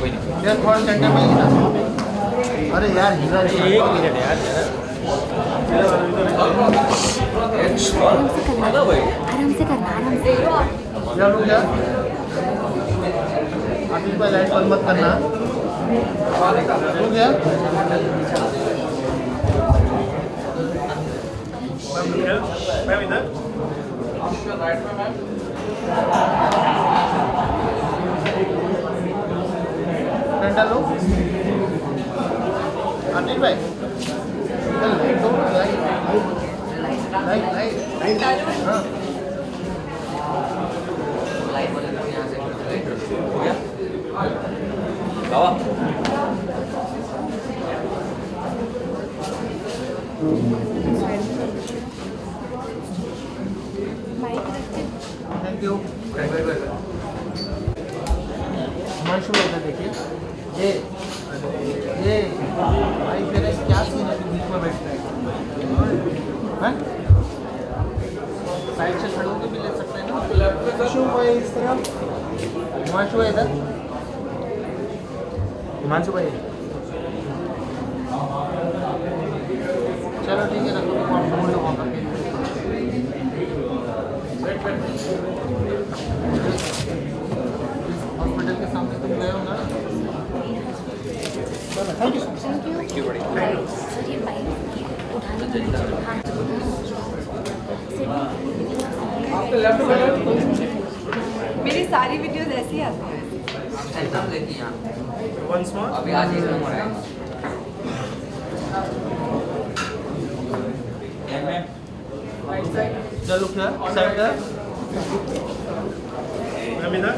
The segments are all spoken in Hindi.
कोई नहीं। यार थोड़ा सेंटर में ही ना। अरे यार हीरा एक मिनट यार आराम से करना आराम से। क्या लोग यार अभी कोई लाइट बंद मत करना। लोग यार मैम इधर सेंटर लो। अनिल भाई लाइट दो लाइट लाइट हाँ बाबा थैंक यू। हिमांशु इधर देखिए ये भाई मेरा क्या सीन है बीच में बैठता है साइड से खड़े होकर भी ले सकते हैं ना। हिमांशु भाई इस तरह हिमांशु भाई इधर हिमांशु भाई चलो ठीक है रखो तुम आप बोल लो वहाँ पर हॉस्पिटल के सामने तुम गए हो ना। थैंक यू थैंक यू बड़ी सर ये बाइक उठाने मेरी सारी वीडियोस ऐसी ही आती हैं। एकदम देखिए यहाँ वंस मोर अभी आज ही हो रहा है। चलो क्या साइड का मैम इधर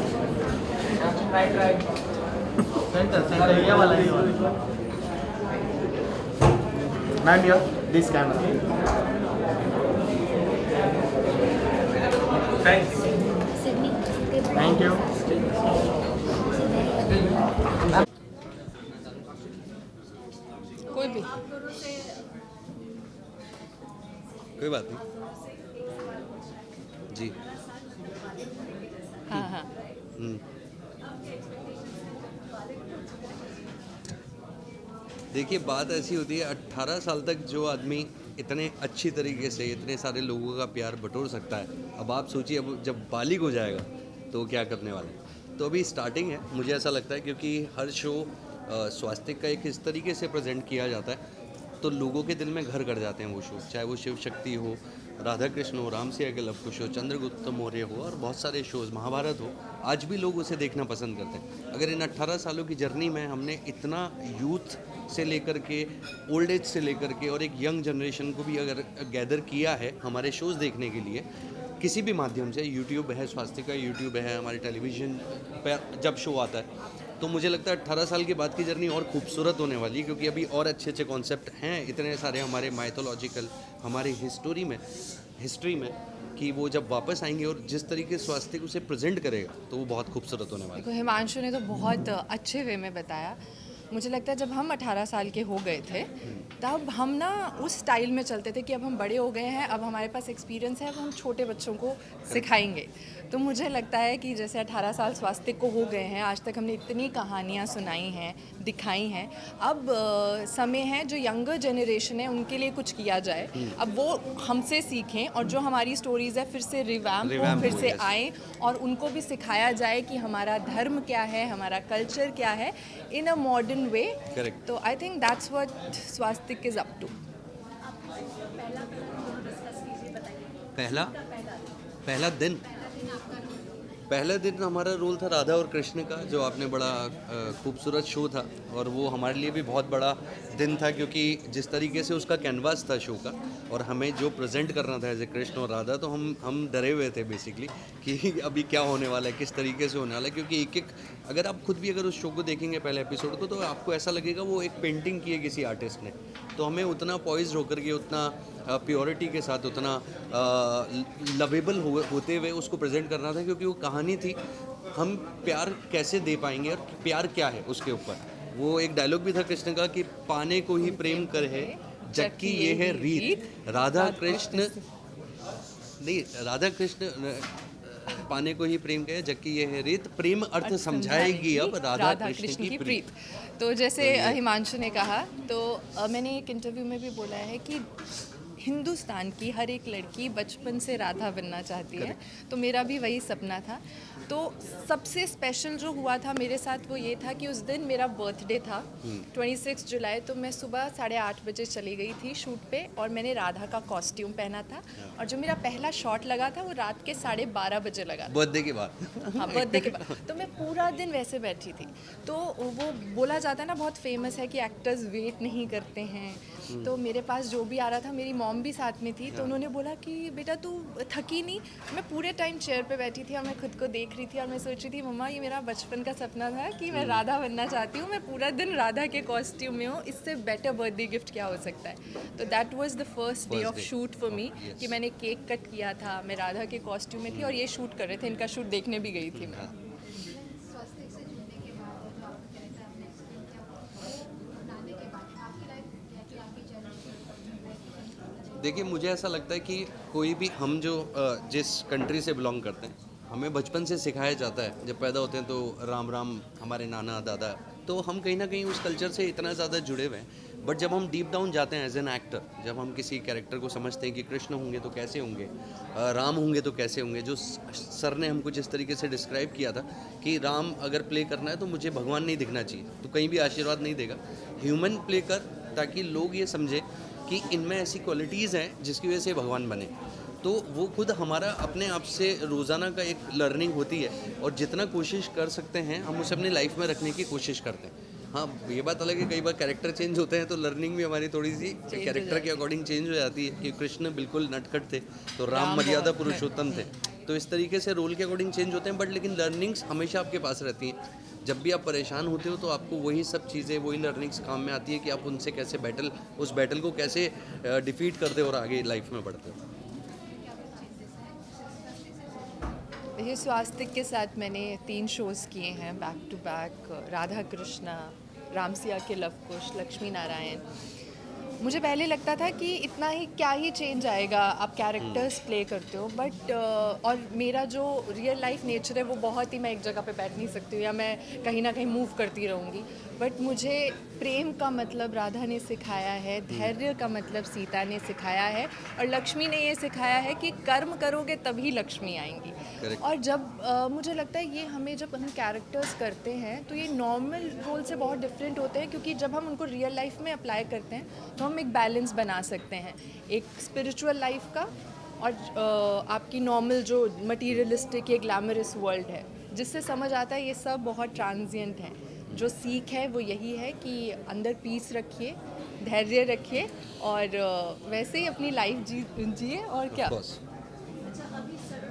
सेंटर सेंटर ये वाला मैम यार this camera thanks Sydney thank you. कोई भी कोई बात नहीं जी। हाँ हाँ देखिए बात ऐसी होती है 18 साल तक जो आदमी इतने अच्छी तरीके से इतने सारे लोगों का प्यार बटोर सकता है, अब आप सोचिए अब जब बालिग हो जाएगा तो क्या करने वाले हैं। तो अभी स्टार्टिंग है, मुझे ऐसा लगता है क्योंकि हर शो स्वास्थ्य का एक इस तरीके से प्रेजेंट किया जाता है तो लोगों के दिल में घर कर जाते हैं वो शो, चाहे वो शिव शक्ति हो, राधा कृष्ण हो, राम सिया के लव कुश हो, चंद्रगुप्त मौर्य हो और बहुत सारे शोज़, महाभारत हो, आज भी लोग उसे देखना पसंद करते हैं। अगर इन 18 सालों की जर्नी में हमने इतना यूथ से लेकर के ओल्ड एज से लेकर के और एक यंग जनरेशन को भी अगर गैदर किया है हमारे शोज़ देखने के लिए किसी भी माध्यम से, यूट्यूब है, स्वास्थ्य का यूट्यूब है, हमारे टेलीविज़न पर जब शो आता है, तो मुझे लगता है 18 साल के बाद की जर्नी और खूबसूरत होने वाली है क्योंकि अभी और अच्छे अच्छे कॉन्सेप्ट हैं इतने सारे हमारे माइथोलॉजिकल, हमारे हिस्ट्री में कि वो जब वापस आएंगे और जिस तरीके से स्वास्थ्य को उसे प्रेजेंट करेगा तो वो बहुत खूबसूरत होने वाला है। देखो हिमांशु ने तो बहुत अच्छे वे में बताया। मुझे लगता है जब हम 18 साल के हो गए थे तब हम ना उस स्टाइल में चलते थे कि अब हम बड़े हो गए हैं, अब हमारे पास एक्सपीरियंस है, अब हम छोटे बच्चों को सिखाएंगे। तो मुझे लगता है कि जैसे 18 साल स्वास्थ्य को हो गए हैं, आज तक हमने इतनी कहानियाँ सुनाई हैं, दिखाई हैं, अब समय है जो यंगर जनरेशन है उनके लिए कुछ किया जाए। अब वो हमसे सीखें और जो हमारी स्टोरीज़ है फिर से रिवैम्प हो, फिर से आए और उनको भी सिखाया जाए कि हमारा धर्म क्या है, हमारा कल्चर क्या है इन अ मॉडर्न वे। Correct. तो I think that's what Swastik is up to. पहला दिन हमारा रोल था राधा और कृष्ण का, जो आपने बड़ा खूबसूरत शो था और वो हमारे लिए भी बहुत बड़ा दिन था क्योंकि जिस तरीके से उसका कैनवास था शो का और हमें जो प्रेजेंट करना था एज ए कृष्ण और राधा, तो हम डरे हुए थे बेसिकली कि अभी क्या होने वाला है, किस तरीके से होने वाला है, क्योंकि एक अगर आप खुद भी अगर उस शो को देखेंगे पहले एपिसोड को तो आपको ऐसा लगेगा वो एक पेंटिंग की है किसी आर्टिस्ट ने। तो हमें उतना पॉइज्ड होकर के, उतना प्योरिटी के साथ, उतना लवेबल होते हुए उसको प्रेजेंट करना था क्योंकि वो कहानी थी हम प्यार कैसे दे पाएंगे और प्यार क्या है उसके ऊपर। वो एक डायलॉग भी था कृष्ण का कि पाने को ही प्रेम कर है जबकि ये है रीत। राधा कृष्ण पाने को ही प्रेम कहे जबकि ये है रीत, प्रेम अर्थ समझाएगी अब राधा कृष्ण की प्रीत। तो जैसे हिमांशु ने कहा, तो मैंने एक इंटरव्यू में भी बोला है कि हिंदुस्तान की हर एक लड़की बचपन से राधा बनना चाहती है, तो मेरा भी वही सपना था। तो सबसे स्पेशल जो हुआ था मेरे साथ वो ये था कि उस दिन मेरा बर्थडे था 26 जुलाई, तो मैं सुबह 8:30 बजे चली गई थी शूट पे और मैंने राधा का कॉस्ट्यूम पहना था और जो मेरा पहला शॉट लगा था वो रात के 12:30 बजे लगा था, बर्थडे के बाद। हाँ बर्थडे के बाद। तो मैं पूरा दिन वैसे बैठी थी। तो वो बोला जाता है ना, बहुत फेमस है कि एक्टर्स वेट नहीं करते हैं। तो मेरे पास जो भी आ रहा था, मेरी मॉम भी साथ में थी, तो उन्होंने बोला कि बेटा तू थकी नहीं। मैं पूरे टाइम चेयर पे बैठी थी और मैं खुद को देख रही थी और मैं सोच रही थी मम्मा ये मेरा बचपन का सपना था कि मैं राधा बनना चाहती हूँ, मैं पूरा दिन राधा के कॉस्ट्यूम में हूँ, इससे बेटर बर्थडे गिफ्ट क्या हो सकता है। तो that was the first day of shoot for me कि मैंने केक कट किया था, मैं राधा के कॉस्ट्यूम में थी और ये शूट कर रहे थे, इनका शूट देखने भी गई थी मैं। देखिए मुझे ऐसा लगता है कि कोई भी हम जो जिस कंट्री से बिलोंग करते हैं, हमें बचपन से सिखाया जाता है, जब पैदा होते हैं तो राम राम हमारे नाना दादा, तो हम कहीं ना कहीं उस कल्चर से इतना ज़्यादा जुड़े हुए हैं। बट जब हम डीप डाउन जाते हैं एज एन एक्टर, जब हम किसी कैरेक्टर को समझते हैं कि कृष्ण होंगे तो कैसे होंगे, राम होंगे तो कैसे होंगे, जो सर ने हमको जिस तरीके से डिस्क्राइब किया था कि राम अगर प्ले करना है तो मुझे भगवान नहीं दिखना चाहिए, तो कहीं भी आशीर्वाद नहीं देगा, ह्यूमन प्ले कर, ताकि लोग ये समझे कि इनमें ऐसी क्वालिटीज़ हैं जिसकी वजह से भगवान बने। तो वो खुद हमारा अपने आप से रोज़ाना का एक लर्निंग होती है और जितना कोशिश कर सकते हैं हम उसे अपनी लाइफ में रखने की कोशिश करते हैं। हाँ ये बात अलग है, कई बार कैरेक्टर चेंज होते हैं तो लर्निंग भी हमारी थोड़ी सी कैरेक्टर के अकॉर्डिंग चेंज हो जाती है, कि कृष्ण बिल्कुल नटखट थे तो राम मर्यादा पुरुषोत्तम थे, तो इस तरीके से रोल के अकॉर्डिंग चेंज होते हैं। बट लेकिन लर्निंग्स हमेशा आपके पास रहती हैं। जब भी आप परेशान होते हो तो आपको वही सब चीज़ें, वही लर्निंग्स काम में आती है कि आप उनसे कैसे उस बैटल को कैसे डिफीट करते हो और आगे लाइफ में बढ़ते हो। ये स्वास्तिक के साथ मैंने 3 शोज़ किए हैं back to back, Radha Krishna, Ramsiya के लव कुश, लक्ष्मी नारायण। मुझे पहले लगता था कि इतना ही क्या ही चेंज आएगा, आप कैरेक्टर्स प्ले करते हो, बट और मेरा जो रियल लाइफ नेचर है वो बहुत ही, मैं एक जगह पे बैठ नहीं सकती हूँ या मैं कहीं ना कहीं मूव करती रहूँगी। बट मुझे प्रेम का मतलब राधा ने सिखाया है, धैर्य का मतलब सीता ने सिखाया है और लक्ष्मी ने ये सिखाया है कि कर्म करोगे तभी लक्ष्मी आएंगी। Correct. और जब मुझे लगता है ये हमें, जब हम कैरेक्टर्स करते हैं तो ये नॉर्मल रोल से बहुत डिफरेंट होते हैं, क्योंकि जब हम उनको रियल लाइफ में अप्लाई करते हैं तो हम एक बैलेंस बना सकते हैं, एक स्पिरिचुअल लाइफ का और आपकी नॉर्मल जो मटीरियलिस्टिक या ग्लैमरस वर्ल्ड है, जिससे समझ आता है ये सब बहुत ट्रांजिएंट है। जो सीख है वो यही है कि अंदर पीस रखिए, धैर्य रखिए और वैसे ही अपनी लाइफ जिए और क्या। अच्छा अभी सर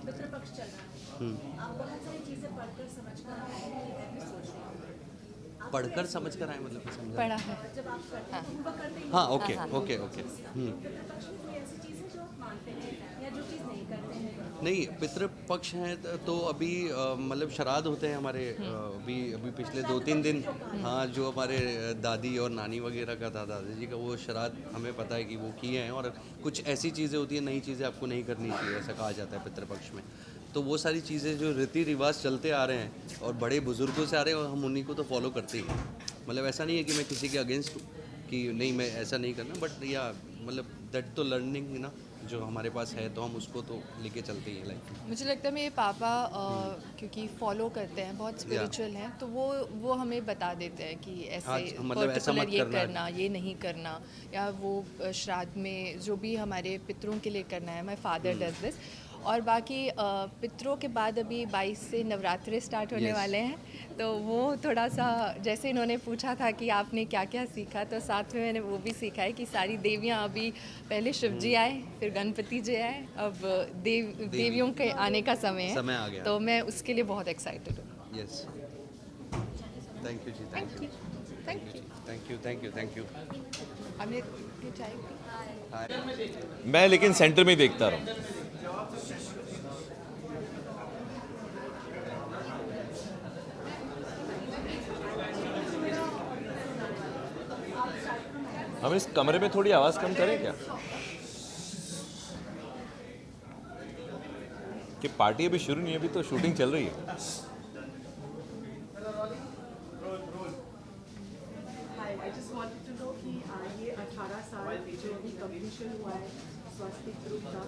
पितृपक्ष चल रहा है, आप बहुत सारी चीज़ें पढ़कर समझ कर आए हैं, ये भी सोच रहे हैं पढ़कर समझ कर आए, मतलब समझा पढ़ा है। जब आप करते हैं तो करते ही हाँ ओके ओके ओके। पितृपक्ष में कोई ऐसी चीज़ है जो आप मानते हैं या जो चीज़ नहीं करते हैं? नहीं, पितृपक्ष हैं तो अभी मतलब श्राद्ध होते हैं हमारे, अभी पिछले 2-3 दिन, हाँ जो हमारे दादी और नानी वगैरह का था, दादाजी का, वो श्राद्ध हमें पता है कि वो किए हैं। और कुछ ऐसी चीज़ें होती हैं, नई चीज़ें आपको नहीं करनी चाहिए, ऐसा कहा जाता है पितृपक्ष में। तो वो सारी चीज़ें जो रीति रिवाज चलते आ रहे हैं और बड़े बुजुर्गों से आ रहे हैं, और हम उन्हीं को तो फॉलो करते ही हैं। मतलब ऐसा नहीं है कि मैं किसी के अगेंस्ट हूँ कि नहीं मैं ऐसा नहीं करना, बट या मतलब दैट तो लर्निंग ना जो हमारे पास है, तो हम उसको तो लेके चलते हैं लाइफ में। मुझे लगता है मेरे पापा क्योंकि फॉलो करते हैं, बहुत स्पिरिचुअल हैं, तो वो हमें बता देते हैं कि ऐसे मतलब ऐसा मत ये करना, ये नहीं करना, या वो श्राद्ध में जो भी हमारे पितरों के लिए करना है, माय फादर डज दिस। और बाकी पितरों के बाद अभी 22 से नवरात्रे स्टार्ट होने वाले हैं, तो वो थोड़ा सा, जैसे इन्होंने पूछा था कि आपने क्या क्या सीखा, तो साथ में मैंने वो भी सीखा है कि सारी देवियाँ, अभी पहले शिव जी आए, फिर गणपति जी आए, अब देवियों के आने का समय आ गया। तो मैं उसके लिए बहुत एक्साइटेड हूँ। यस, थैंक यू जी, thank you, thank you, thank you. आपने ये चाय पी? मैं लेकिन सेंटर में ही देखता रहा। हम इस कमरे में थोड़ी आवाज़ कम करें क्या? कि पार्टी अभी शुरू नहीं है, अभी तो शूटिंग चल रही है। Hi, I just wanted to know कि ये 18 साल जो अभी कंप्लीशन हुआ है स्वास्थ्य ग्रुप का,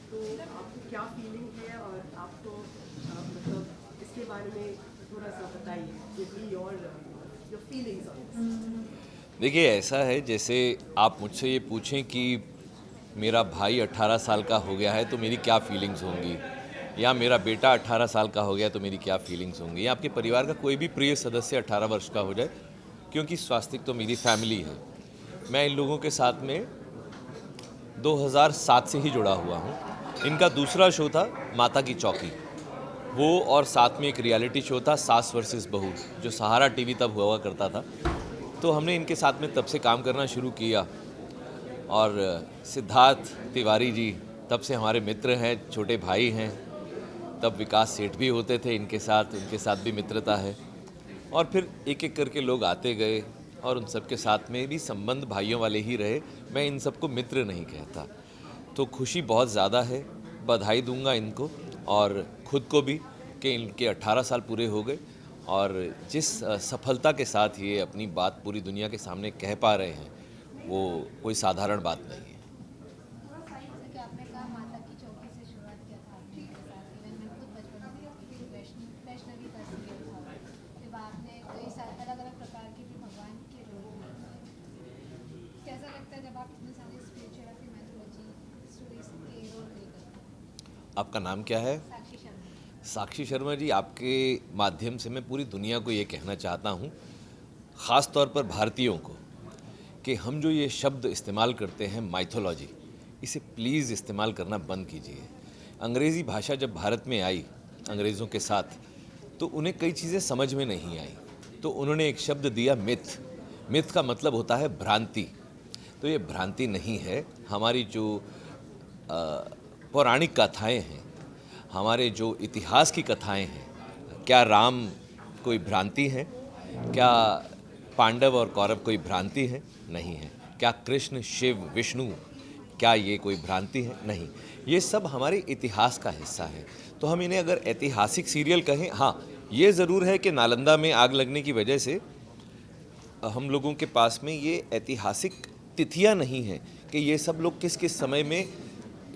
तो आपको क्या फीलिंग है और आपको मतलब इसके बारे में थोड़ा सा बताइए, give me your feelings on this. देखिए, ऐसा है जैसे आप मुझसे ये पूछें कि मेरा भाई 18 साल का हो गया है तो मेरी क्या फीलिंग्स होंगी, या मेरा बेटा 18 साल का हो गया तो मेरी क्या फीलिंग्स होंगी, या आपके परिवार का कोई भी प्रिय सदस्य 18 वर्ष का हो जाए, क्योंकि स्वास्तिक तो मेरी फैमिली है। मैं इन लोगों के साथ में 2007 से ही जुड़ा हुआ हूँ। इनका दूसरा शो था माता की चौकी, वो और साथ में एक रियलिटी शो था सास वर्सेस बहू, जो सहारा टीवी तब हुआ करता था। तो हमने इनके साथ में तब से काम करना शुरू किया। और सिद्धार्थ तिवारी जी तब से हमारे मित्र हैं, छोटे भाई हैं। तब विकास सेठ भी होते थे इनके साथ भी मित्रता है। और फिर एक एक करके लोग आते गए और उन सब के साथ में भी संबंध भाइयों वाले ही रहे। मैं इन सबको मित्र नहीं कहता। तो खुशी बहुत ज़्यादा है, बधाई दूंगा इनको और ख़ुद को भी कि इनके 18 साल पूरे हो गए और जिस सफलता के साथ ये अपनी बात पूरी दुनिया के सामने कह पा रहे हैं वो कोई साधारण बात नहीं है। जैसे कि आपने कहा माता की चौकी से शुरुआत किया था आपने के साथ, इवन मैं खुद बचपन से वैष्णवी का सीरियल था, फिर आपने कई सारे अलग अलग प्रकार के भी भगवान के रोल किए। कैसा लगता है जब आप इतने सारे स्पिरिचुअलिटी मैथोलॉजी स्टोरीज के रोल प्ले करते हैं? आपका नाम क्या है? साक्षी शर्मा। साक्षी शर्मा जी, आपके माध्यम से मैं पूरी दुनिया को ये कहना चाहता हूँ, ख़ास तौर पर भारतीयों को, कि हम जो ये शब्द इस्तेमाल करते हैं माइथोलॉजी, इसे प्लीज़ इस्तेमाल करना बंद कीजिए। अंग्रेज़ी भाषा जब भारत में आई अंग्रेज़ों के साथ, तो उन्हें कई चीज़ें समझ में नहीं आई, तो उन्होंने एक शब्द दिया मिथ। मिथ का मतलब होता है भ्रांति। तो ये भ्रांति नहीं है। हमारी जो पौराणिक कथाएँ हैं, हमारे जो इतिहास की कथाएँ हैं, क्या राम कोई भ्रांति है? क्या पांडव और कौरव कोई भ्रांति है? नहीं है। क्या कृष्ण, शिव, विष्णु, क्या ये कोई भ्रांति है? नहीं। ये सब हमारे इतिहास का हिस्सा है। तो हम इन्हें अगर ऐतिहासिक सीरियल कहें, हाँ, ये ज़रूर है कि नालंदा में आग लगने की वजह से हम लोगों के पास में ये ऐतिहासिक तिथियां नहीं हैं कि ये सब लोग किस किस समय में,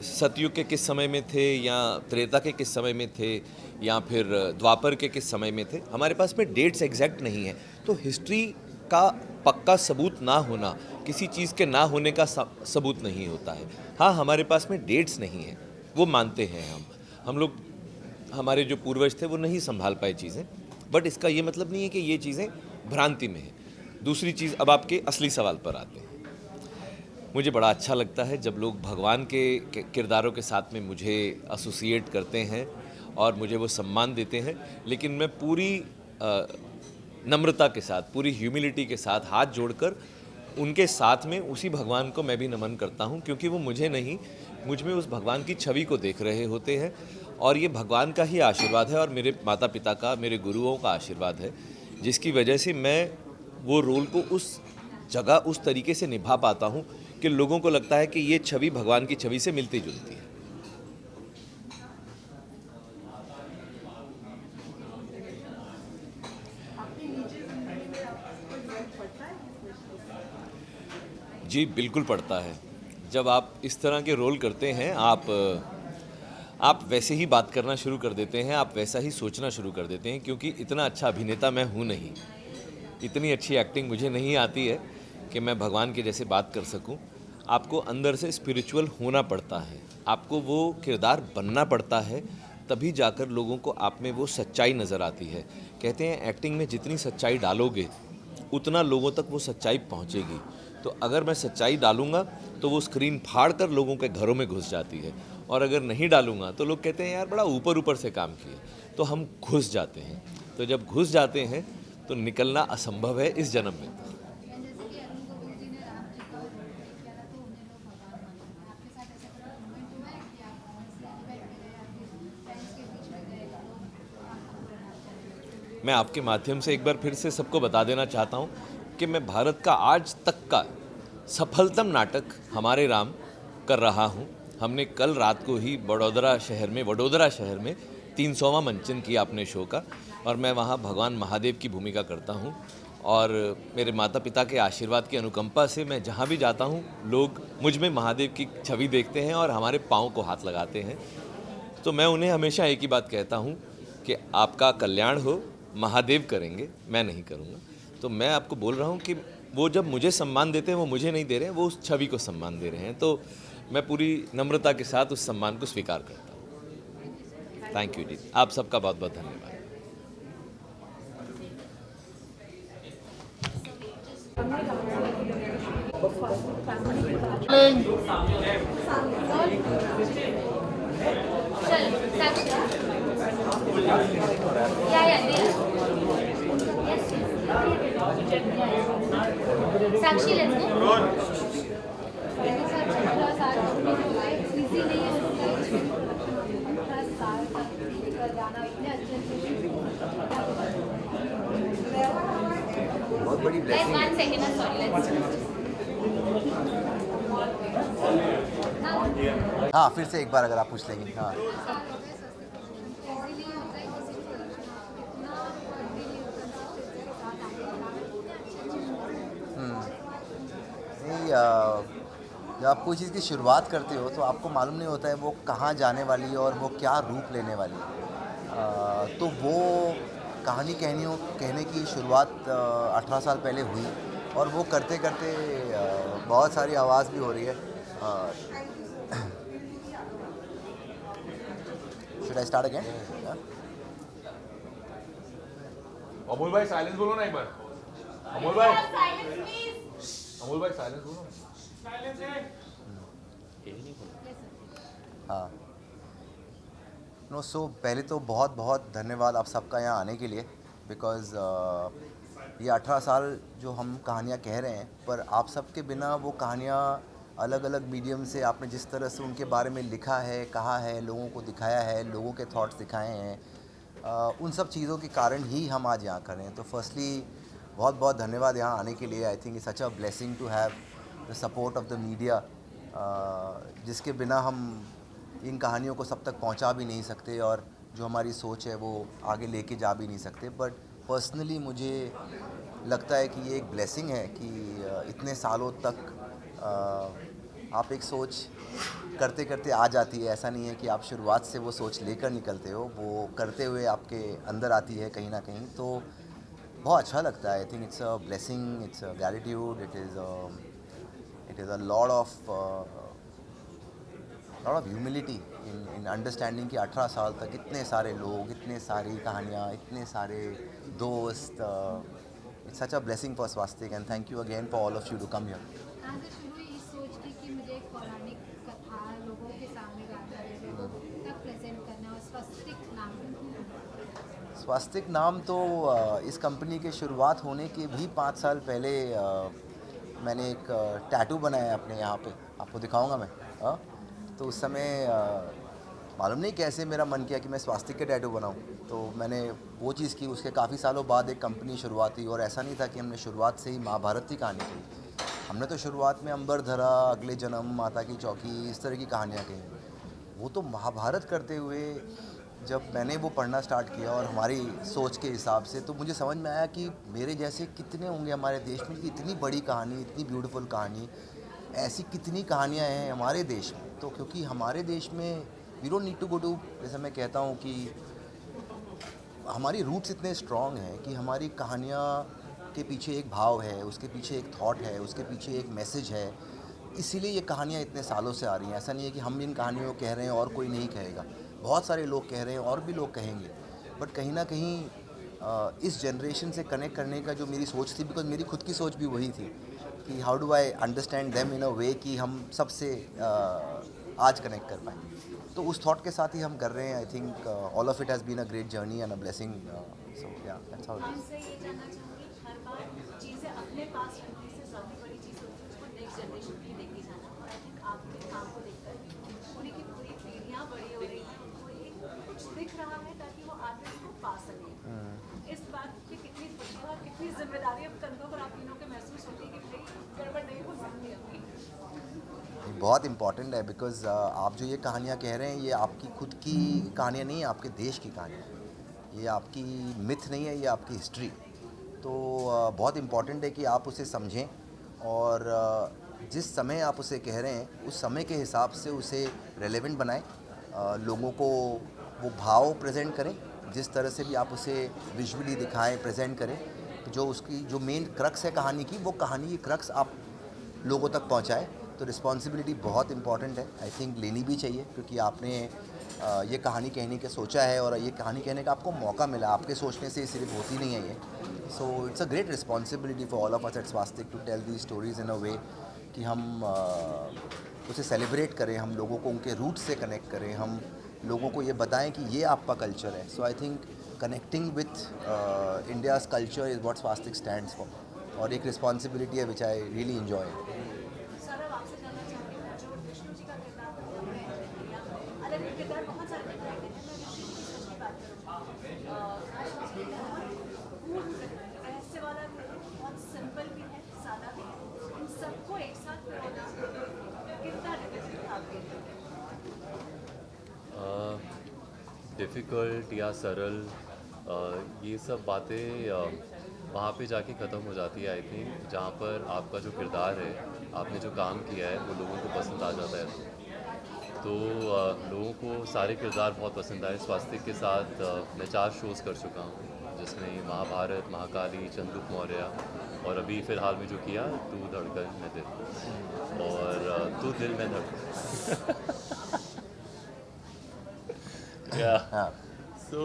सतयुग के किस समय में थे, या त्रेता के किस समय में थे, या फिर द्वापर के किस समय में थे। हमारे पास में डेट्स एग्जैक्ट नहीं है। तो हिस्ट्री का पक्का सबूत ना होना किसी चीज़ के ना होने का सबूत नहीं होता है। हाँ, हमारे पास में डेट्स नहीं है, वो मानते हैं हम लोग, हमारे जो पूर्वज थे वो नहीं संभाल पाए चीज़ें, बट इसका ये मतलब नहीं है कि ये चीज़ें भ्रांति में हैं। दूसरी चीज़, अब आपके असली सवाल पर आते हैं। मुझे बड़ा अच्छा लगता है जब लोग भगवान के किरदारों के साथ में मुझे एसोसिएट करते हैं और मुझे वो सम्मान देते हैं, लेकिन मैं पूरी नम्रता के साथ, पूरी ह्यूमिलिटी के साथ हाथ जोड़कर उनके साथ में उसी भगवान को मैं भी नमन करता हूँ, क्योंकि वो मुझे नहीं, मुझ में उस भगवान की छवि को देख रहे होते हैं। और ये भगवान का ही आशीर्वाद है और मेरे माता पिता का, मेरे गुरुओं का आशीर्वाद है, जिसकी वजह से मैं वो रोल को उस जगह उस तरीके से निभा पाता हूँ कि लोगों को लगता है कि ये छवि भगवान की छवि से मिलती जुलती है। जी बिल्कुल पड़ता है। जब आप इस तरह के रोल करते हैं, आप वैसे ही बात करना शुरू कर देते हैं, आप वैसा ही सोचना शुरू कर देते हैं, क्योंकि इतना अच्छा अभिनेता मैं हूँ नहीं, इतनी अच्छी एक्टिंग मुझे नहीं आती है कि मैं भगवान के जैसे बात कर सकूं। आपको अंदर से स्पिरिचुअल होना पड़ता है, आपको वो किरदार बनना पड़ता है, तभी जाकर लोगों को आप में वो सच्चाई नज़र आती है। कहते हैं एक्टिंग में जितनी सच्चाई डालोगे उतना लोगों तक वो सच्चाई पहुंचेगी। तो अगर मैं सच्चाई डालूंगा तो वो स्क्रीन फाड़ कर लोगों के घरों में घुस जाती है, और अगर नहीं डालूंगा तो लोग कहते हैं यार बड़ा ऊपर ऊपर से काम किए, तो हम घुस जाते हैं। तो जब घुस जाते हैं तो निकलना असंभव है इस जन्म में। जैसे कि अरुण गोविल जी ने राम जी का रोल प्ले किया था, तो उन्हें लोग भगवान मानते हैं। आपके साथ ऐसा कोई मोमेंट हुआ है कि आप ऑनलाइन इवेंट में गए, आपके फ्रेंड्स के बीच में गए, लोग आपको प्रणाम करते? मैं आपके माध्यम से एक बार फिर से सबको बता देना चाहता हूँ कि मैं भारत का आज तक का सफलतम नाटक हमारे राम कर रहा हूँ। हमने कल रात को ही वडोदरा शहर में 300वां मंचन किया अपने शो का, और मैं वहाँ भगवान महादेव की भूमिका करता हूँ। और मेरे माता पिता के आशीर्वाद की अनुकंपा से मैं जहाँ भी जाता हूँ लोग मुझ में महादेव की छवि देखते हैं और हमारे पाँव को हाथ लगाते हैं। तो मैं उन्हें हमेशा एक ही बात कहता हूँ कि आपका कल्याण हो, महादेव करेंगे, मैं नहीं करूँगा। तो मैं आपको बोल रहा हूँ कि वो जब मुझे सम्मान देते हैं वो मुझे नहीं दे रहे हैं, वो उस छवि को सम्मान दे रहे हैं। तो मैं पूरी नम्रता के साथ उस सम्मान को स्वीकार करता हूँ। थैंक यू जी, आप सबका बहुत बहुत धन्यवाद। साक्षी लेट्स गो। बहुत बड़ी ब्लेसिंग है। 1 सेकंड, सॉरी हाँ, फिर से एक बार अगर आप पूछ लेंगे। हाँ, नहीं, जब आप कोई चीज़ की शुरुआत करते हो तो आपको मालूम नहीं होता है वो कहाँ जाने वाली है और वो क्या रूप लेने वाली है। तो वो कहानी कहने की शुरुआत 18 साल पहले हुई, और वो करते करते बहुत सारी आवाज़ भी हो रही है। Should I start again? Amol भाई साइलेंस बोलो ना एक बार। अमोल भाई साइलेंस बोलो। हाँ, सो पहले तो बहुत बहुत धन्यवाद आप सबका यहाँ आने के लिए, बिकॉज़ ये 18 साल जो हम कहानियाँ कह रहे हैं, पर आप सबके बिना वो कहानियाँ अलग अलग मीडियम से आपने जिस तरह से उनके बारे में लिखा है, कहा है, लोगों को दिखाया है, लोगों के थॉट्स दिखाए हैं, उन सब चीज़ों के कारण ही हम आज यहाँ खड़े हैं। तो फर्स्टली बहुत बहुत धन्यवाद यहाँ आने के लिए। I think it's such a blessing to have the support of the media, जिसके बिना हम इन कहानियों को सब तक पहुँचा भी नहीं सकते, और जो हमारी सोच है वो आगे लेके जा भी नहीं सकते। बट पर्सनली मुझे लगता है कि ये एक ब्लेसिंग है कि इतने सालों तक आप एक सोच करते करते आ जाती है। ऐसा नहीं है कि आप शुरुआत से वो सोच लेकर निकलते हो, वो करते हुए आपके अंदर आती है कहीं ना कहीं। तो बहुत अच्छा लगता है। I think it's a blessing, it's a gratitude, it is a lot of humility in understanding कि 18 साल तक इतने सारे लोग, इतने सारी कहानियाँ, इतने सारे दोस्त, it's such a blessing for Swastik, and thank you again for all of you to come here. कहाँ से शुरू हुई इस सोच की कि मुझे एक पौराणिक कथा लोगों के सामने लाना है, लोगों तक प्रेजेंट करना है, और स्वस्तिक नाम? स्वास्तिक नाम तो इस कंपनी के शुरुआत होने के भी 5 साल पहले मैंने एक टैटू बनाया है अपने यहाँ पे, आपको दिखाऊंगा मैं। तो उस समय मालूम नहीं कैसे मेरा मन किया कि मैं स्वास्तिक के टैटू बनाऊं, तो मैंने वो चीज़ की। उसके काफ़ी सालों बाद एक कंपनी शुरुआत हुई, और ऐसा नहीं था कि हमने शुरुआत से ही महाभारत की कहानी की। हमने तो शुरुआत में अंबर धरा, अगले जन्म, माता की चौकी, इस तरह की कहानियाँ कही। वो तो महाभारत करते हुए जब मैंने वो पढ़ना स्टार्ट किया और हमारी सोच के हिसाब से, तो मुझे समझ में आया कि मेरे जैसे कितने होंगे हमारे देश में कि इतनी बड़ी कहानी, इतनी ब्यूटीफुल कहानी, ऐसी कितनी कहानियाँ हैं हमारे देश में। तो क्योंकि हमारे देश में we don't need to go to, जैसे मैं कहता हूँ कि हमारी रूट्स इतने स्ट्रॉन्ग हैं कि हमारी कहानियाँ के पीछे एक भाव है, उसके पीछे एक थॉट है, उसके पीछे एक मैसेज है। इसीलिए ये कहानियाँ इतने सालों से आ रही हैं। ऐसा नहीं है कि हम इन कहानियों को कह रहे हैं और कोई नहीं कहेगा, बहुत सारे लोग कह रहे हैं और भी लोग कहेंगे। बट कहीं ना कहीं इस जनरेशन से कनेक्ट करने का जो मेरी सोच थी, बिकॉज मेरी खुद की सोच भी वही थी कि how do I understand them in a way कि हम सबसे आज कनेक्ट कर पाएँ। तो उस थॉट के साथ ही हम कर रहे हैं। I think all of it has been a great journey and a blessing. So yeah that's how it is. आपसे ये जानना चाहूँगी, हर बार चीज़ें अपने पास रखने से ज़्यादा बड़ी चीज़ होती है उसको नेक्स्ट जनरेशन की लेके जाना। और आई थिंक आपके काम को देखकर पूरी की पूरी पीढ़ियाँ बड़ी हो रही हैं, उनको एक कुछ दिख रहा है ताकि वो आगे उसको पा सकें। इस बात की कितनी खुशी और कितनी जिम्मेदारी अब कंधों पर आप तीनों के महसूस होती है कि भाई गड़बड़ नहीं हो सकती अपनी? बहुत इम्पॉर्टेंट है बिकॉज़ आप जो ये कहानियाँ कह रहे हैं ये आपकी खुद की कहानियाँ नहीं है, आपके देश की कहानियाँ हैं। ये आपकी मिथ नहीं है, ये आपकी हिस्ट्री। तो बहुत इम्पॉर्टेंट है कि आप उसे समझें और जिस समय आप उसे कह रहे हैं उस समय के हिसाब से उसे रेलेवेंट बनाएं, लोगों को वो भाव प्रेजेंट करें, जिस तरह से भी आप उसे विजुअली दिखाएं, प्रेजेंट करें, तो जो उसकी जो मेन क्रक्स है कहानी की, वो कहानी की क्रक्स आप लोगों तक पहुंचाएं। तो रिस्पॉन्सिबिलिटी बहुत इंपॉर्टेंट है, आई थिंक लेनी भी चाहिए, क्योंकि आपने ये कहानी कहने का सोचा है और ये कहानी कहने का आपको मौका मिला। आपके सोचने से सिर्फ होती नहीं है ये। So it's a great responsibility for all of us at Swastik to tell the stories in a way कि हम उसे सेलिब्रेट करें, हम लोगों को उनके रूट से कनेक्ट करें, हम लोगों को ये बताएं कि ये आपका कल्चर है। So I think connecting with India's culture is what Swastik stands for, और एक रिस्पॉन्सिबिलिटी है which I really enjoy. Difficult या सरल ये सब बातें वहाँ पे जाके ख़त्म हो जाती है आई थिंक, जहाँ पर आपका जो किरदार है, आपने जो काम किया है वो लोगों को पसंद आ जाता है। तो लोगों को सारे किरदार बहुत पसंद आए। स्वास्तिक के साथ मैं 4 शोज़ कर चुका हूँ, जिसमें महाभारत, महाकाली, चंद्रगुप्त मौर्य और अभी फ़िलहाल में जो किया तू धड़कन मैं दिल, और तू दिल में धड़कन। सो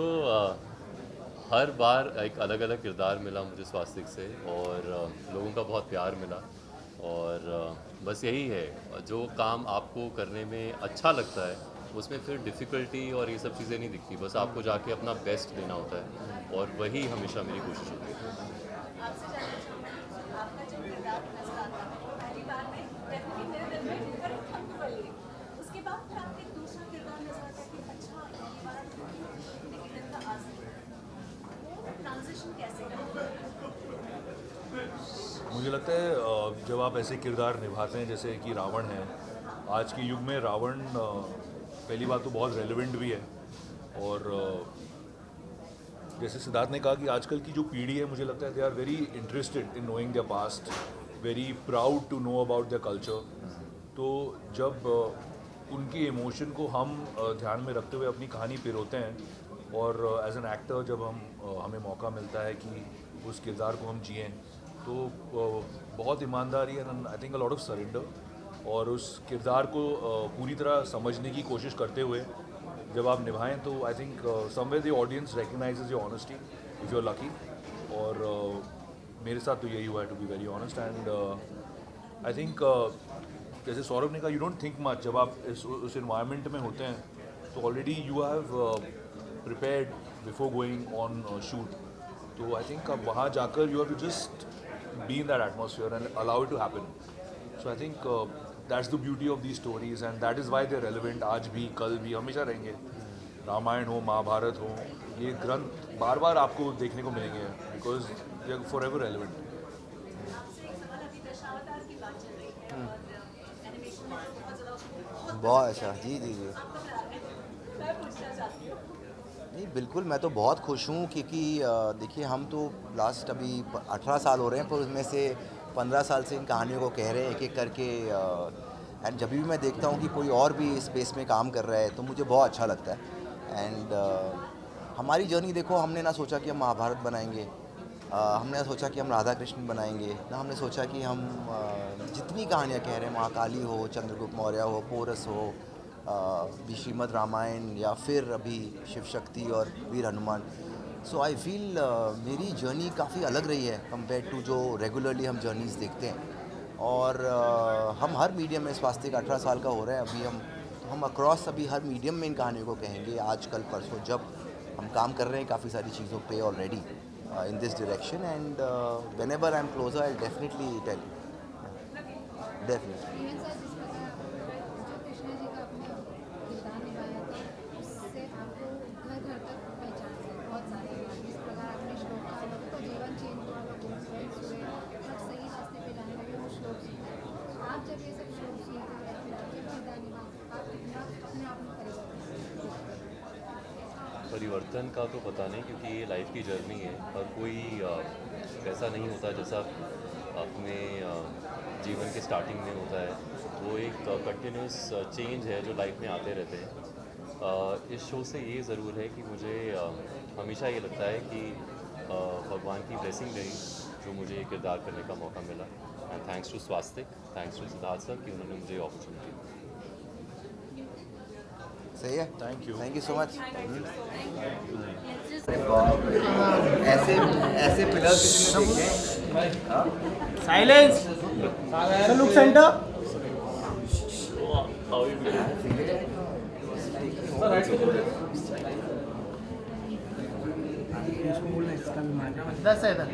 हर बार एक अलग अलग किरदार मिला मुझे स्वास्तिक से, और लोगों का बहुत प्यार मिला। और बस यही है, जो काम आपको करने में अच्छा लगता है उसमें फिर डिफ़िकल्टी और ये सब चीज़ें नहीं दिखती, बस आपको जाके अपना बेस्ट देना होता है, और वही हमेशा मेरी कोशिश होती है। मुझे लगता है जब आप ऐसे किरदार निभाते हैं जैसे कि रावण है, आज के युग में रावण पहली बात तो बहुत रेलेवेंट भी है, और जैसे सिद्धार्थ ने कहा कि आजकल की जो पीढ़ी है, मुझे लगता है they are very interested in knowing their past, very proud to know about their culture. तो जब उनके इमोशन को हम ध्यान में रखते हुए अपनी कहानी पिरोते हैं, और एज एन एक्टर जब हमें मौका मिलता है कि उस किरदार को हम जिएं, तो बहुत ईमानदारी and I think a lot of surrender, और उस किरदार को पूरी तरह समझने की कोशिश करते हुए जब आप निभाएं, तो I think somewhere the audience recognises your honesty if you are lucky. और मेरे साथ तो यही हुआ है, to be very honest. And I think जैसे सौरभ ने कहा, यू डोंट थिंक मच जब आप उस इन्वायरमेंट में होते हैं, तो already you have prepared before going on shoot. तो आई थिंक अब वहाँ जाकर you have to just be in that atmosphere and allow it to happen. So I think that's the beauty of these stories, and that is why they're relevant. आज भी, कल भी, हमेशा रहेंगे। रामायण हो, महाभारत हो, ये ग्रंथ बार बार आपको देखने को मिलेंगे, because they are forever relevant. बहुत अच्छा, जी जी जी नहीं, बिल्कुल, मैं तो बहुत खुश हूँ, क्योंकि देखिए हम तो लास्ट अभी 18 साल हो रहे हैं, पर उसमें से 15 साल से इन कहानियों को कह रहे हैं एक एक करके। एंड जब भी मैं देखता हूँ कि कोई और भी स्पेस में काम कर रहा है, तो मुझे बहुत अच्छा लगता है। एंड हमारी जर्नी देखो, हमने ना सोचा कि हम महाभारत बनाएंगे, हमने सोचा कि हम राधा कृष्ण बनाएंगे, ना हमने सोचा कि हम जितनी कहानियाँ कह रहे हैं, महाकाली हो, चंद्रगुप्त मौर्य हो, पोरस हो, श्रीमद् रामायण, या फिर अभी शिव शक्ति और वीर हनुमान। सो आई फील मेरी जर्नी काफ़ी अलग रही है कंपेयर टू जो रेगुलरली हम जर्नीज़ देखते हैं। और हम हर मीडियम में, स्वास्तिक 18 साल का हो रहा है अभी, हम अक्रॉस अभी हर मीडियम में इन कहानियों को कहेंगे, आज कल परसों, जब हम काम कर रहे हैं काफ़ी सारी चीज़ों पे already in this direction. And whenever I am closer I definitely tell you, definitely. आप जब ये सब शो सुनते हैं परिवर्तन का तो पता नहीं, क्योंकि ये लाइफ की जर्नी है और कोई ऐसा नहीं होता जैसा अपने जीवन के स्टार्टिंग में होता है। वो एक कंटिन्यूस चेंज है जो लाइफ में आते रहते हैं। इस शो से ये ज़रूर है कि मुझे हमेशा ये लगता है कि भगवान की ब्लेसिंग रही जो मुझे ये किरदार करने का मौका मिला। And thanks to Swastik, thanks to Siddharth sir कि उन्होंने मुझे अपॉर्चुनिटी दी। सही है, थैंक यू सो मच। ऐसे ऐसे पिलर्स किसी ने देखे? साइलेंस लुक सेंटर दस है इधर।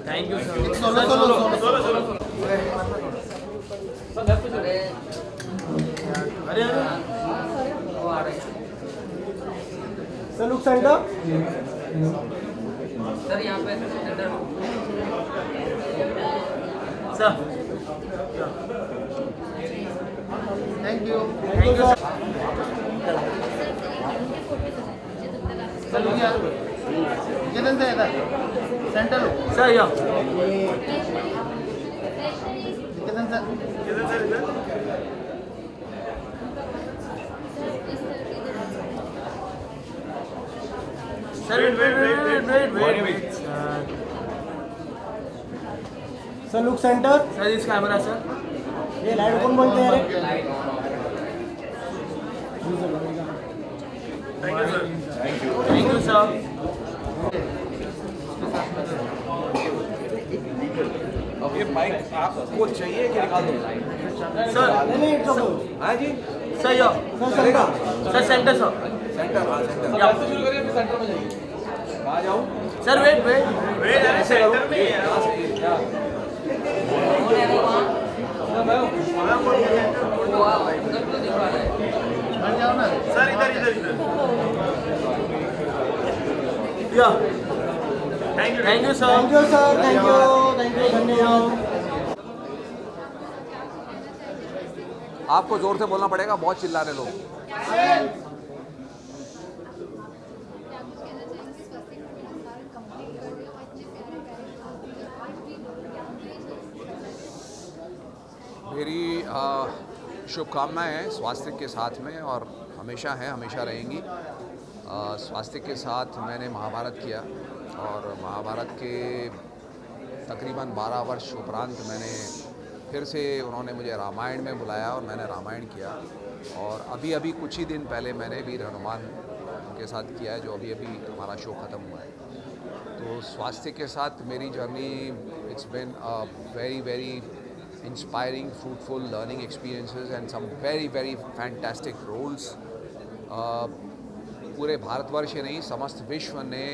Thank you sir. सोलो अरे वो आ रहे सर लुक सेंटर सर यहाँ पे centre sir. Thank you sir. किधर से इधर सेंटर सर या किधर से sir wait sir look centre sir इस कैमरा सर। ये लाइट कौन बोलते हैं? Thank you sir. अब ये माइक आपको चाहिए कि निकाल दो सर? हाँ जी सर या चलेगा सर सेंटर सर। सेंटर हाँ सेंटर या शुरू करिए फिर सेंटर में जाइए। कहाँ जाऊँ सर वेट ऐसे करो यहाँ से क्या सर इधर या thank you sir. Thank you धन्यवाद। आपको जोर से बोलना पड़ेगा, बहुत चिल्ला रहे लोग। मेरी शुभकामनाएं हैं स्वास्थ्य के साथ में और हमेशा हैं, हमेशा रहेंगी। स्वास्थ्य के साथ मैंने महाभारत किया और महाभारत के तकरीबन 12 वर्ष उपरांत मैंने फिर से उन्होंने मुझे रामायण में बुलाया और मैंने रामायण किया। और अभी कुछ ही दिन पहले मैंने वीर हनुमान के साथ किया है, जो अभी हमारा शो ख़त्म हुआ है। तो स्वास्थ्य के साथ मेरी journey it's been very inspiring, fruitful learning experiences and some very fantastic roles. पूरे भारतवर्ष ही नहीं, समस्त विश्व ने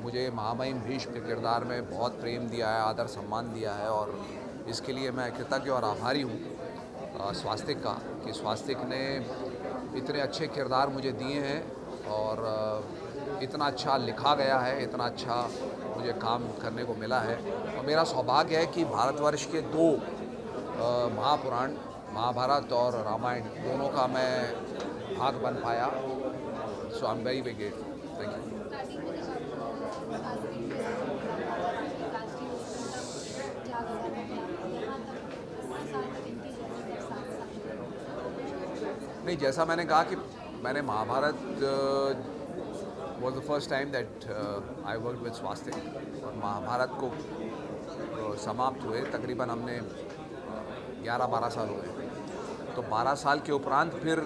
मुझे महामहिम भीष्म के किरदार में बहुत प्रेम दिया है, आदर सम्मान दिया है और इसके लिए मैं कृतज्ञ और आभारी हूँ स्वास्तिक का कि स्वास्तिक ने इतने अच्छे किरदार मुझे दिए हैं और इतना अच्छा लिखा गया है, इतना अच्छा मुझे काम करने को मिला है। और मेरा सौभाग्य है कि भारतवर्ष के 2 महापुराण महाभारत और रामायण दोनों का मैं भाग बन पाया। So I am very grateful. Thank you. नहीं, जैसा मैंने कहा कि मैंने Mahabharat was the first time that I work with Swastik और महाभारत को समाप्त हुए तकरीबन हमने 11-12 साल हो गए। तो 12 साल के उपरांत फिर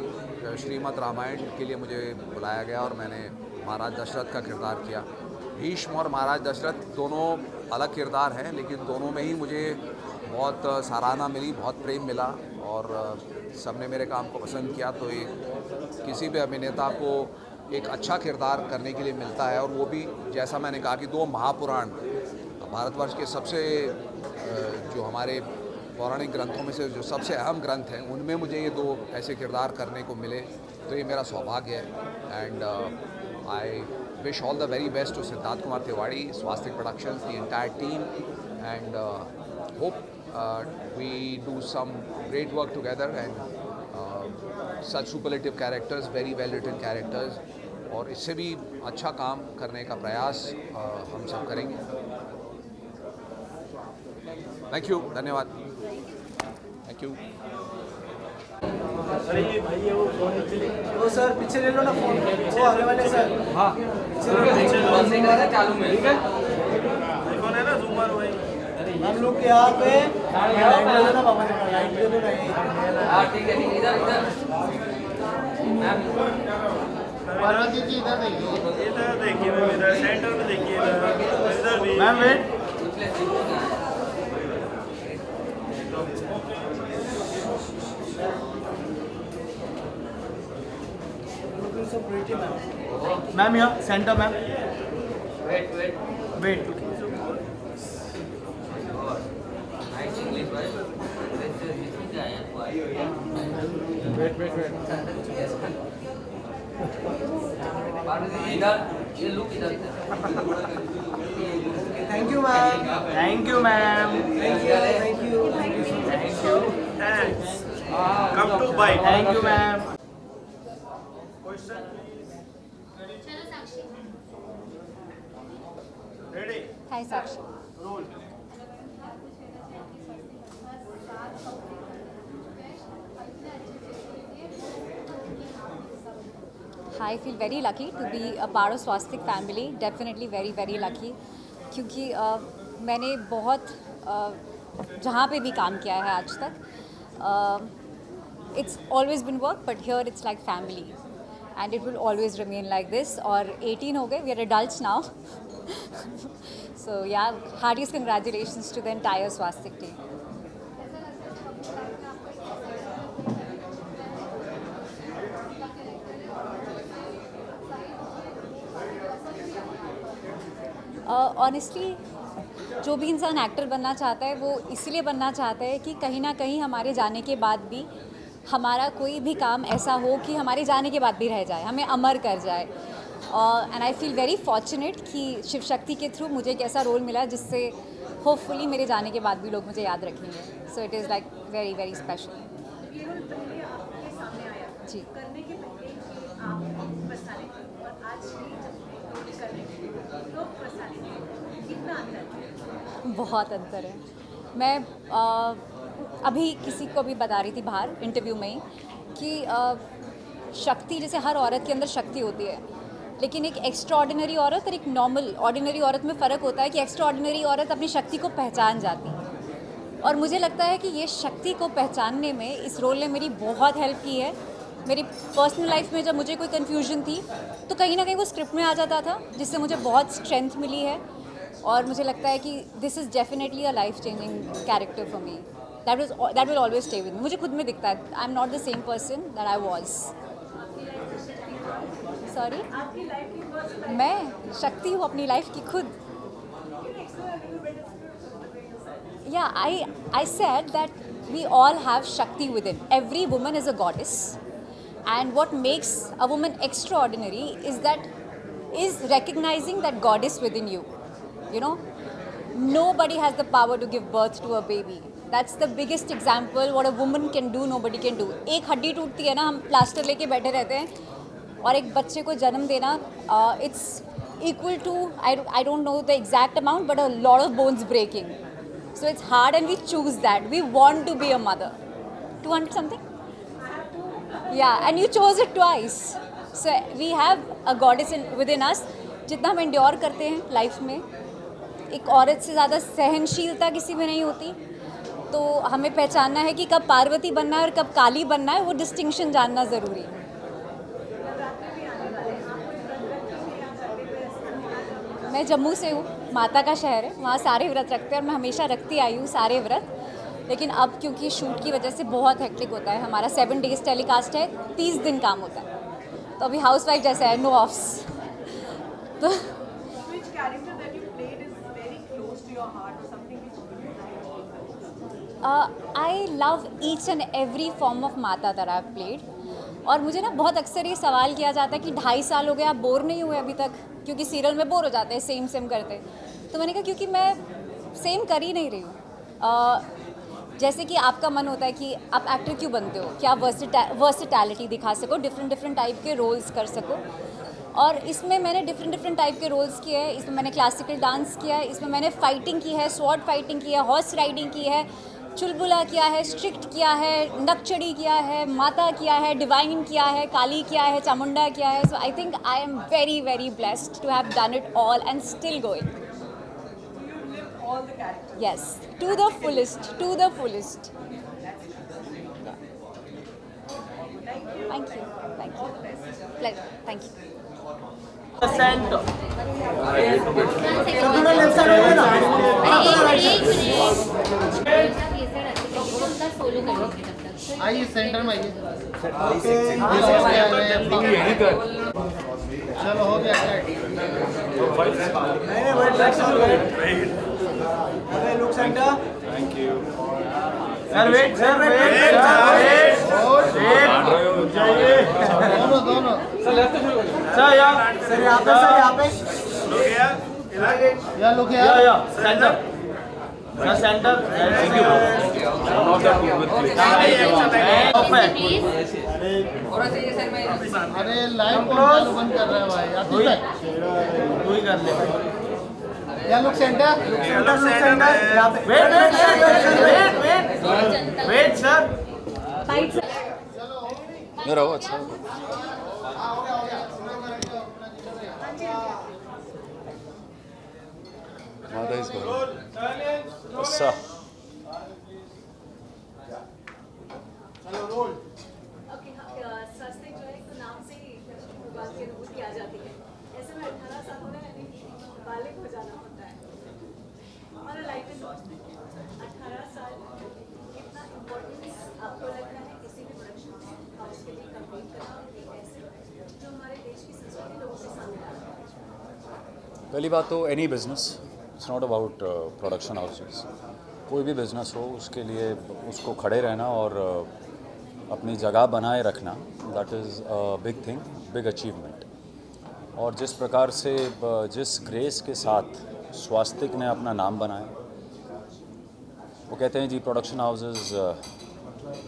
श्रीमद् रामायण के लिए मुझे बुलाया गया और मैंने महाराज दशरथ का किरदार किया। भीष्म और महाराज दशरथ दोनों अलग किरदार हैं, लेकिन दोनों में ही मुझे बहुत सराहना मिली, बहुत प्रेम मिला और सबने मेरे काम को पसंद किया। तो एक किसी भी अभिनेता को एक अच्छा किरदार करने के लिए मिलता है और वो भी जैसा मैंने कहा कि 2 महापुराण भारतवर्ष के सबसे जो हमारे पौराणिक ग्रंथों में से जो सबसे अहम ग्रंथ हैं उनमें मुझे ये 2 ऐसे किरदार करने को मिले, तो ये मेरा सौभाग्य है। And I wish all the very best to Siddharth Kumar Tiwari, Swastik productions, the entire team and hope we do some great work together and such superlative characters, very well written characters, और इससे भी अच्छा काम करने का प्रयास हम सब करेंगे. थैंक यू, धन्यवाद. Thank you. अरे ये भाई है वो फोन नीचे ले वो सर पीछे ले लो ना फोन वो आने वाले सर हाँ पीछे बंद नहीं कर रहा चालू में ठीक है आईफोन है ना जूमर भाई हम लोग के यहाँ पे लाइट दे दो ना बाबा ने लाइट दे दो ना हाँ ठीक है इधर मैम पार्वती जी इधर देखिए मैम इधर सेंटर में देखिए इधर भी ma'am wait so pretty ma'am here center ma'am wait nice English wait इधर ये लुक इधर thank you ma'am thank you thanks come to bye thank you ma'am Hi, Sakshi. I feel very lucky to be a part of Swastik family. Definitely very, very lucky. क्योंकि मैंने बहुत जहाँ पे भी काम किया है आज तक, it's always been work, but here it's like family. And it will always remain like this. और 18 हो गए, we are adults now. So yeah, heartiest congratulations to the entire Swastik team. Honestly, जो भी इंसान एक्टर बनना चाहता है वो इसलिए बनना चाहता है कि कहीं ना कहीं हमारे जाने के बाद भी हमारा कोई भी काम ऐसा हो कि हमारे जाने के बाद भी रह जाए, हमें अमर कर जाए. And I feel very fortunate कि शिव शक्ति के थ्रू मुझे एक ऐसा रोल मिला जिससे होपफुली मेरे जाने के बाद भी लोग मुझे याद रखेंगे. So it is like very very special. जी करने के पहले आप पर्सनालिटी और आज लोग पर्सनालिटी कितना अंतर है? बहुत अंतर है. मैं अभी किसी को भी बता रही थी बाहर इंटरव्यू में ही कि शक्ति, जैसे हर औरत के अंदर शक्ति होती है, लेकिन एक एक्स्ट्राऑर्डिनरी औरत और एक नॉर्मल ऑर्डिनरी औरत में फ़र्क होता है कि एक्स्ट्राऑर्डिनरी औरत अपनी शक्ति को पहचान जाती है. और मुझे लगता है कि ये शक्ति को पहचानने में इस रोल ने मेरी बहुत हेल्प की है. मेरी पर्सनल लाइफ में जब मुझे कोई कन्फ्यूजन थी तो कहीं ना कहीं वो स्क्रिप्ट में आ जाता था, जिससे मुझे बहुत स्ट्रेंथ मिली है. और मुझे लगता है कि this is definitely a life changing character for me. That will always stay with me. मुझे खुद में दिखता है आई am not the same person that I was. Sorry, मैं शक्ति हूँ अपनी लाइफ की खुद. या I said that we all have Shakti within. Every woman is a goddess, and what makes a woman extraordinary is recognizing that goddess within you. You know, nobody has the power to give birth to a baby. That's the biggest example. What a woman can do, nobody can do. एक हड्डी टूटती है ना, हम प्लास्टर लेके बैठे रहते हैं, और एक बच्चे को जन्म देना, it's equal to I don't know the exact amount, but a lot of bones breaking. So it's hard, and we choose that. We want to be a mother. 200 something? Yeah, and you chose it twice. So we have a goddess within us. जितना हम endure करते हैं लाइफ में, एक औरत से ज़्यादा सहनशीलता किसी में नहीं होती. तो हमें पहचानना है कि कब पार्वती बनना है और कब काली बनना है, वो डिस्टिंक्शन जानना ज़रूरी है. मैं जम्मू से हूँ, माता का शहर है, वहाँ सारे व्रत रखते हैं और मैं हमेशा रखती आई हूँ सारे व्रत. लेकिन अब क्योंकि शूट की वजह से बहुत हेक्टिक होता है, हमारा 7 days टेलीकास्ट है, 30 दिन काम होता है, तो अभी हाउसवाइफ जैसा है, नो ऑफ्स. तो I love each and every form of माता दैट आई हैव प्लेड. और मुझे ना बहुत अक्सर ये सवाल किया जाता है कि 2.5 साल हो गए, आप बोर नहीं हुए अभी तक? क्योंकि सीरियल में बोर हो जाते हैं सेम करते. तो मैंने कहा क्योंकि मैं सेम कर ही नहीं रही हूँ. जैसे कि आपका मन होता है कि आप एक्टर क्यों बनते हो, कि आप वर्सिटैलिटी दिखा सको, डिफरेंट टाइप के रोल्स कर सको। और इसमें मैंने डिफरेंट टाइप के रोल्स किए हैं। इसमें मैंने क्लासिकल डांस किया है, इसमें मैंने फाइटिंग की है, स्वॉर्ड फाइटिंग की है, हॉर्स राइडिंग की है, चुलबुला किया है, स्ट्रिक्ट किया है, नकचड़ी किया है, माता किया है, डिवाइन किया है, काली किया है, चामुंडा किया है। So I think I am very very blessed to have done it all and still going. all the characters. Yes, to the fullest, to the fullest. Thank you. Thank you, thank you. Pleasure, thank you. आइए सेंटर में आइए। चलो हो गया look centre. Thank you. Sir wait दोनों सर यहाँ पे या लोग सेंटर सेंटर। Thank you. अरे लाइव कौन बंद कर रहा है भाई, तू ही कर ले। या लोग सेंटर वेट सर। रहो अच्छा। माता इसको अच्छा स्वास्तिक जो है तो नाम से ही भगवान की अनुभूति आ जाती है। ऐसे में 18 सालों में बालिग हो जाना होता है। और लाइफ इज 18 साल कितना इम्पोर्टेंस आपको लगता है किसी भी प्रोडक्शन हाउस के लिए कंप्लीट करना और एक ऐसे जो हमारे देश की संस्कृति लोगों के सामने आ रहा है? पहली बात तो any business it's not about production houses. कोई भी बिजनेस हो उसके लिए उसको खड़े रहना और अपनी जगह बनाए रखना, that is a big thing, big achievement. और जिस प्रकार से जिस ग्रेस के साथ स्वास्तिक ने अपना नाम बनाया, वो कहते हैं जी production houses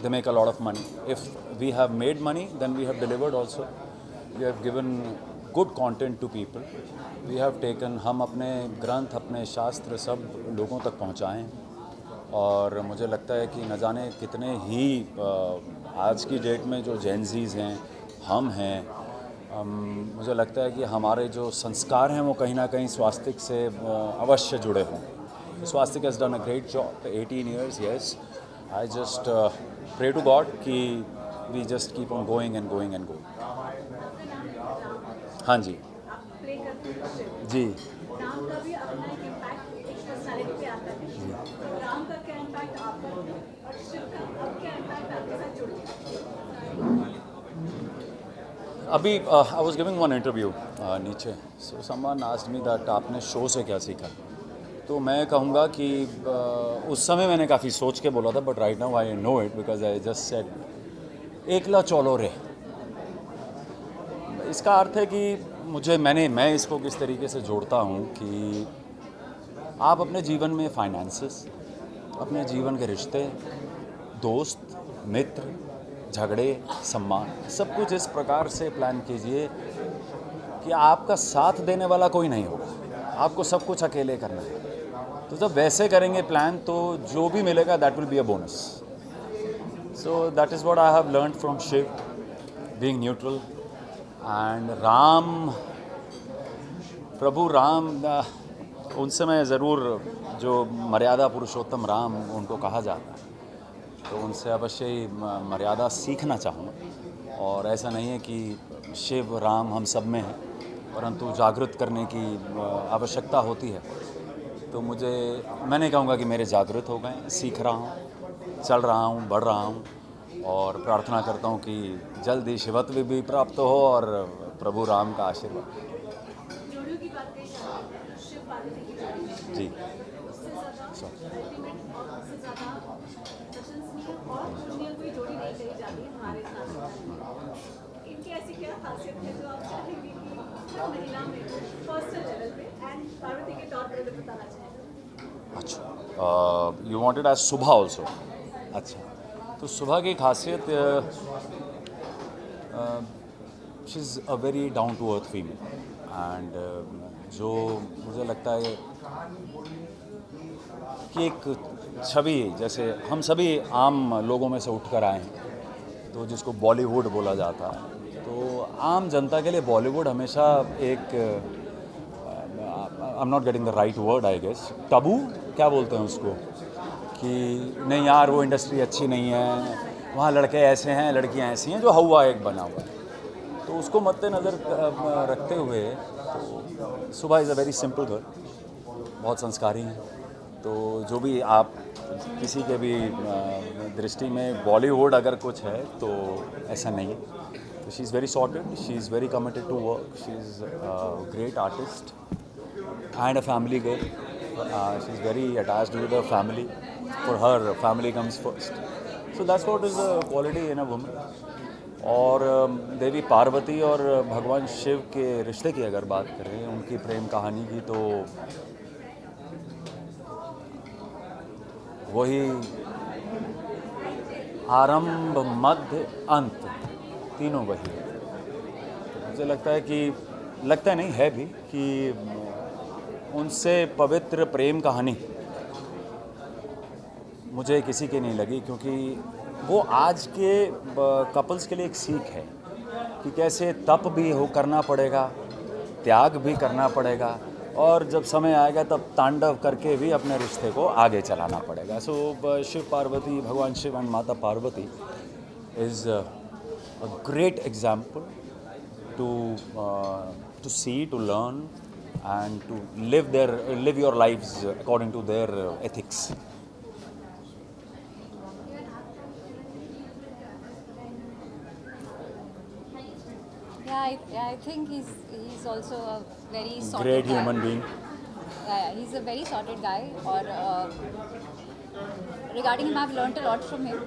they make a lot of money. If we have made money then we have delivered also, we have given good content to people, we have taken, हम अपने ग्रंथ अपने शास्त्र सब लोगों तक पहुँचाएँ। और मुझे लगता है कि न जाने कितने ही आज की डेट में जो जेनजीज़ हैं, हम हैं, मुझे लगता है कि हमारे जो संस्कार हैं वो कहीं ना कहीं स्वास्तिक से अवश्य जुड़े हों। Swastik has done a great job 18 years, yes. I just pray to God कि we just keep on going and going and going. हाँ जी जी। राम का भी अपना एक इम्पैक्ट एक पर्सनालिटी पे आता है। तो राम का क्या इम्पैक्ट आप पर और शिव का अब क्या इम्पैक्ट आपके साथ जुड़ गया? अभी I was giving one interview नीचे, so someone asked me that आपने शो से क्या सीखा। तो मैं कहूँगा कि उस समय मैंने काफ़ी सोच के बोला था, but right now I know it because I just said एकला चलो रे। इसका अर्थ है कि मैं इसको किस तरीके से जोड़ता हूँ कि आप अपने जीवन में फाइनेंसेस, अपने जीवन के रिश्ते, दोस्त, मित्र, झगड़े, सम्मान, सब कुछ इस प्रकार से प्लान कीजिए कि आपका साथ देने वाला कोई नहीं होगा, आपको सब कुछ अकेले करना है। तो जब वैसे करेंगे प्लान तो जो भी मिलेगा that will be a bonus. So that is what I have learned from Shiv, being neutral. And Ram, Prabhu Ram, उनसे मैं ज़रूर, जो मर्यादा पुरुषोत्तम राम उनको कहा जाता है, तो उनसे अवश्य ही मर्यादा सीखना चाहूँगा। और ऐसा नहीं है कि शिव राम हम सब में हैं, परंतु जागृत करने की आवश्यकता होती है। तो मैं नहीं कहूँगा कि मेरे जागृत हो गए, सीख रहा हूँ, चल रहा हूँ, बढ़ रहा हूँ, और प्रार्थना करता हूँ कि जल्द ही शिवत्व भी प्राप्त हो और प्रभु राम का आशीर्वाद। जोड़ियों की बात कही जाती है, शिव पार्वती की जोड़ी जी, उससे ज़्यादा अल्टीमेट और उससे ज़्यादा प्रशंसनीय और पूजनीय कोई जोड़ी नहीं कही जाती है हमारे साथ। इनकी ऐसी क्या खासियत है जो आप चाहेंगे कि हर महिला में पर्सनल लेवल पे एंड पार्वती के तौर पर बताना चाहेंगे? अच्छा, you wanted as Shubha also? अच्छा, तो सुबह की खासियत she is a very down to earth female and जो मुझे लगता है कि एक छवि जैसे हम सभी आम लोगों में से उठकर आए हैं, तो जिसको बॉलीवुड बोला जाता है, तो आम जनता के लिए बॉलीवुड हमेशा एक I am not getting the right word I guess, taboo क्या बोलते हैं उसको, कि नहीं यार वो इंडस्ट्री अच्छी नहीं है, वहाँ लड़के ऐसे हैं लड़कियाँ ऐसी हैं, जो हवा एक बना हुआ है। तो उसको मद्देनज़र रखते हुए तो सुबह is a very simple girl, बहुत संस्कारी हैं। तो जो भी आप किसी के भी दृष्टि में बॉलीवुड अगर कुछ है तो ऐसा नहीं है। तो she is very sorted, she is very committed to work, she is great artist and a family girl. She's very attached to the family. For her, family comes first. So that's what is the quality in a woman. और देवी पार्वती और भगवान शिव के रिश्ते की अगर बात करें, उनकी प्रेम कहानी की, तो वही आरंभ मध्य अंत तीनों वही है। मुझे लगता है कि लगता नहीं है भी कि उनसे पवित्र प्रेम कहानी मुझे किसी की नहीं लगी, क्योंकि वो आज के कपल्स के लिए एक सीख है कि कैसे तप भी हो करना पड़ेगा, त्याग भी करना पड़ेगा, और जब समय आएगा तब तांडव करके भी अपने रिश्ते को आगे चलाना पड़ेगा। सो शिव पार्वती, भगवान शिव एंड माता Parvati is a great example to see, to learn and to live your lives according to their ethics. Yeah, I think he's also a very sorted Great guy. human being. Yeah, he's a very sorted guy. Or regarding him, I've learnt a lot from him.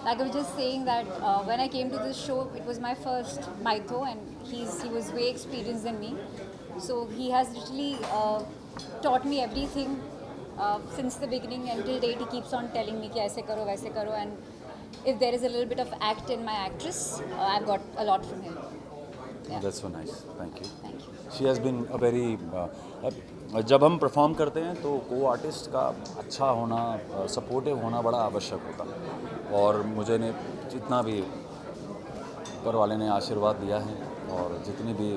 Like I was just saying that when I came to this show, it was my first Maitho, and he was way experienced than me. So he has literally taught me everything since the beginning until date. He keeps on telling me कि ऐसे करो वैसे करो, and if there is a little bit of act in my actress, I've got a lot from him. Yeah. That's so nice. Thank you. Thank you. She has been a very जब हम परफॉर्म करते हैं तो को आर्टिस्ट का अच्छा होना, सपोर्टिव होना बड़ा आवश्यक होता है, और मुझे ने जितना भी ऊपर वाले ने आशीर्वाद दिया है और जितनी भी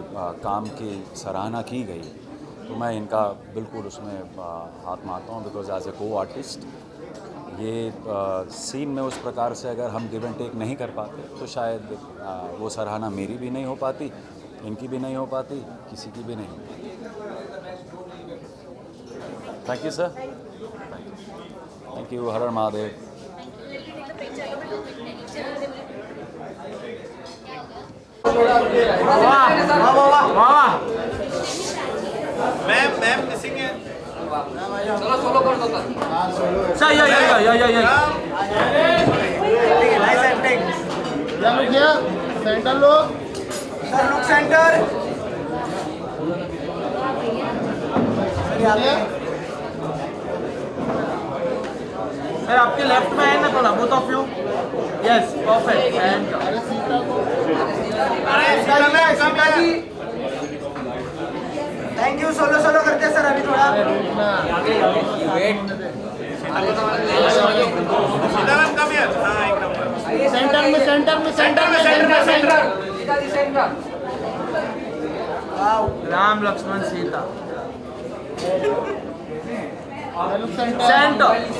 काम की सराहना की गई, तो मैं इनका बिल्कुल उसमें हाथ मारता हूँ, बिकॉज एज ए को आर्टिस्ट ये सीन में उस प्रकार से अगर हम गिव एंड टेक नहीं कर पाते तो शायद वो सराहना मेरी भी नहीं हो पाती, इनकी भी नहीं हो पाती, किसी की भी नहीं हो पाती। Thank you sir, thank you, her her Mahadev. Ma'am missing है। चलो सोलो कर दो सर। Nice acting. क्या लोग किया? सेंटर लोग। Sir look centre. सर आपके लेफ्ट में है ना थोड़ा, both of you. Yes perfect. And thank you. Solo solo करते हैं सर अभी थोड़ा। Center. Ram Lakshman Sita.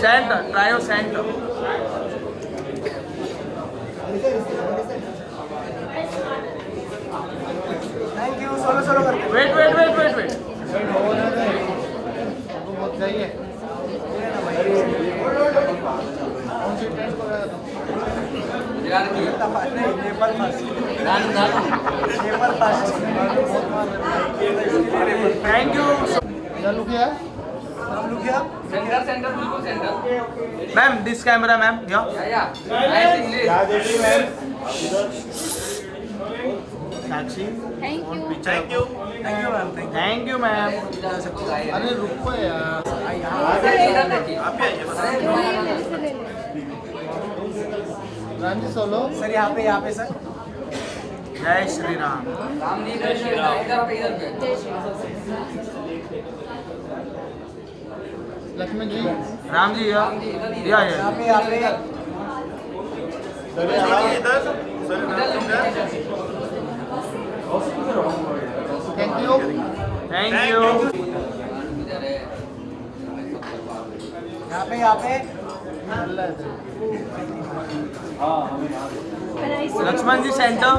Center trio center. Thank you. Solo solo करते हैं। वेट। Thank you. सेंटर बिल्कुल center. Ma'am this camera ma'am. Yeah Sakshi thank you thank you ma'am thank you ma'am. अरे रुको यार, राम जी सोलो। सर यहाँ पे सर। जय श्री राम। लक्ष्मण जी, राम जी या यहाँ पे थैंक यू थैंक यू। यहाँ पे लक्ष्मण जी सेंटर।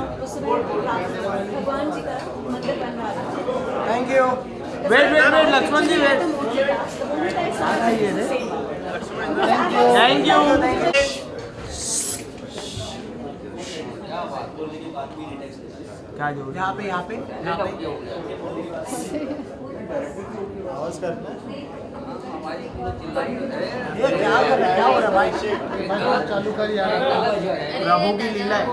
भगवान जी का मंदिर बन रहा था। Thank you. Wait wait wait Lakshman ji wait. Thank you. क्या जो यहाँ पे आवाज करना। ये क्या हो रहा है भाई? चालू कर यार, प्रभु की लीला है।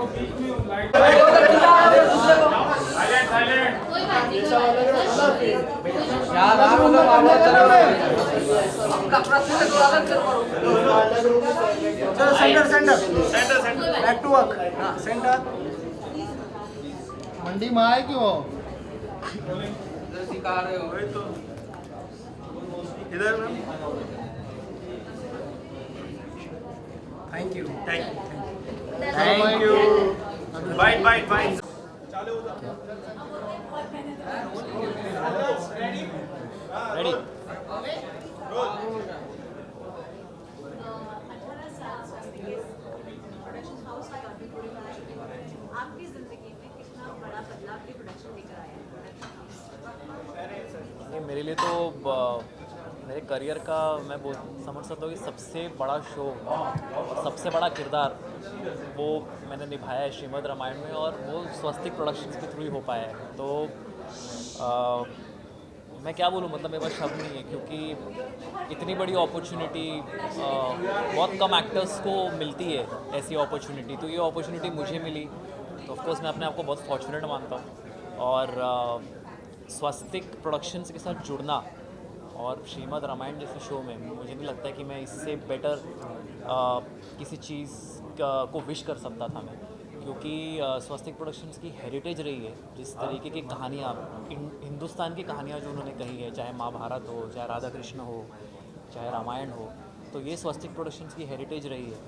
चलो center back to work. Center मंडी में आए क्यों? इधर thank you thank you. Bite ready. आपकी जिंदगी में कितना बड़ा बदलाव ये प्रोडक्शन लेकर आया है? ये मेरे लिए तो मेरे करियर का मैं समझ सकता हूँ कि सबसे बड़ा शो और सबसे बड़ा किरदार वो मैंने निभाया है श्रीमद् रामायण में, और वो स्वस्तिक प्रोडक्शंस के थ्रू ही हो पाया है। तो मैं क्या बोलूँ, मतलब मेरे पास शब्द नहीं है, क्योंकि इतनी बड़ी अपॉर्चुनिटी बहुत कम एक्टर्स को मिलती है ऐसी अपॉर्चुनिटी। तो ये अपॉर्चुनिटी मुझे मिली, तो ऑफकोर्स मैं अपने आप को बहुत फॉर्चुनेट मानता हूँ। और स्वस्तिक प्रोडक्शंस के साथ जुड़ना और श्रीमद् रामायण जैसे शो में मुझे नहीं लगता कि मैं इससे बेटर किसी चीज़ को विश कर सकता था मैं, क्योंकि स्वस्तिक प्रोडक्शंस की हेरिटेज रही है। जिस तरीके की कहानियाँ, हिंदुस्तान की कहानियाँ जो उन्होंने कही है, चाहे महाभारत हो, चाहे राधा कृष्ण हो, चाहे रामायण हो, तो ये स्वस्तिक प्रोडक्शंस की हेरिटेज रही है।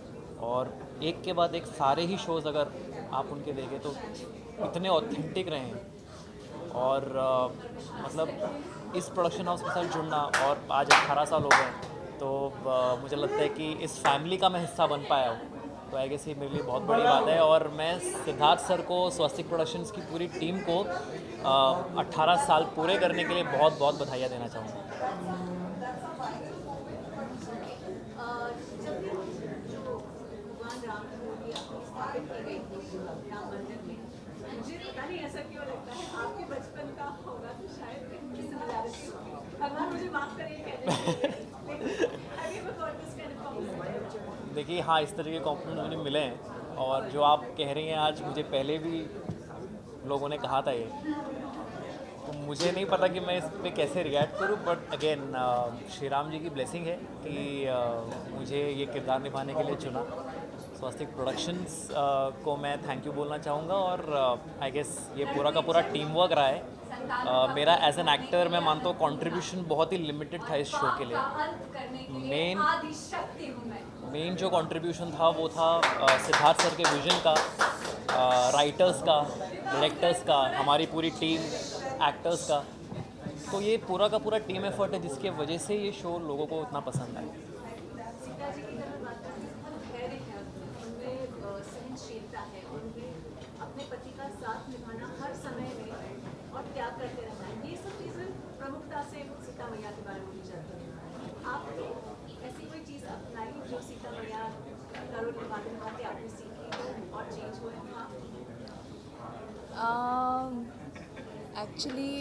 और एक के बाद एक सारे ही शोज़ अगर आप उनके देखें तो इतने ऑथेंटिक रहे हैं। और मतलब इस प्रोडक्शन हाउस के साथ जुड़ना, और आज 18 साल हो गए, तो मुझे लगता है कि इस फैमिली का मैं हिस्सा बन पाया हूँ। तो आई गेस ये मेरे लिए बहुत बड़ी बात है। और मैं सिद्धार्थ सर को, स्वस्तिक प्रोडक्शंस की पूरी टीम को 18 साल पूरे करने के लिए बहुत बहुत बधाइयाँ देना चाहूँगा। मुझे पता नहीं ऐसा क्यों लगता है, आपके बचपन का होगा तो शायद इनकी सिमिलैरिटी होगी। भगवान मुझे माफ करिए देखिए, हाँ, इस तरह के कॉम्प्लीमेंट मुझे मिले हैं, और जो आप कह रही हैं आज, मुझे पहले भी लोगों ने कहा था ये, तो मुझे नहीं पता कि मैं इस पर कैसे रिएक्ट करूं। बट अगेन श्री राम जी की ब्लेसिंग है कि मुझे ये किरदार निभाने के लिए चुना। स्वस्तिक प्रोडक्शंस को मैं थैंक यू बोलना चाहूँगा। और आई गेस ये पूरा का पूरा टीम वर्क रहा है। मेरा एज एन एक्टर मैं मानता हूँ कंट्रीब्यूशन बहुत ही लिमिटेड था इस शो के लिए। मेन जो कंट्रीब्यूशन था वो था सिद्धार्थ सर के विजन का, राइटर्स का, डायरेक्टर्स का, हमारी पूरी टीम एक्टर्स का। तो ये पूरा का पूरा टीम एफर्ट है जिसके वजह से ये शो लोगों को इतना पसंद आया। अपने पति का साथ निभाना हर समय में और त्याग करते रहना है, ये सब चीज़ें प्रमुखता से सीता मैया के बारे में बोली जाती है। आपने ऐसी कोई चीज़ अपनाई जो सीता मैया करो निभाते आपने सीखी और चेंज हुए? एक्चुअली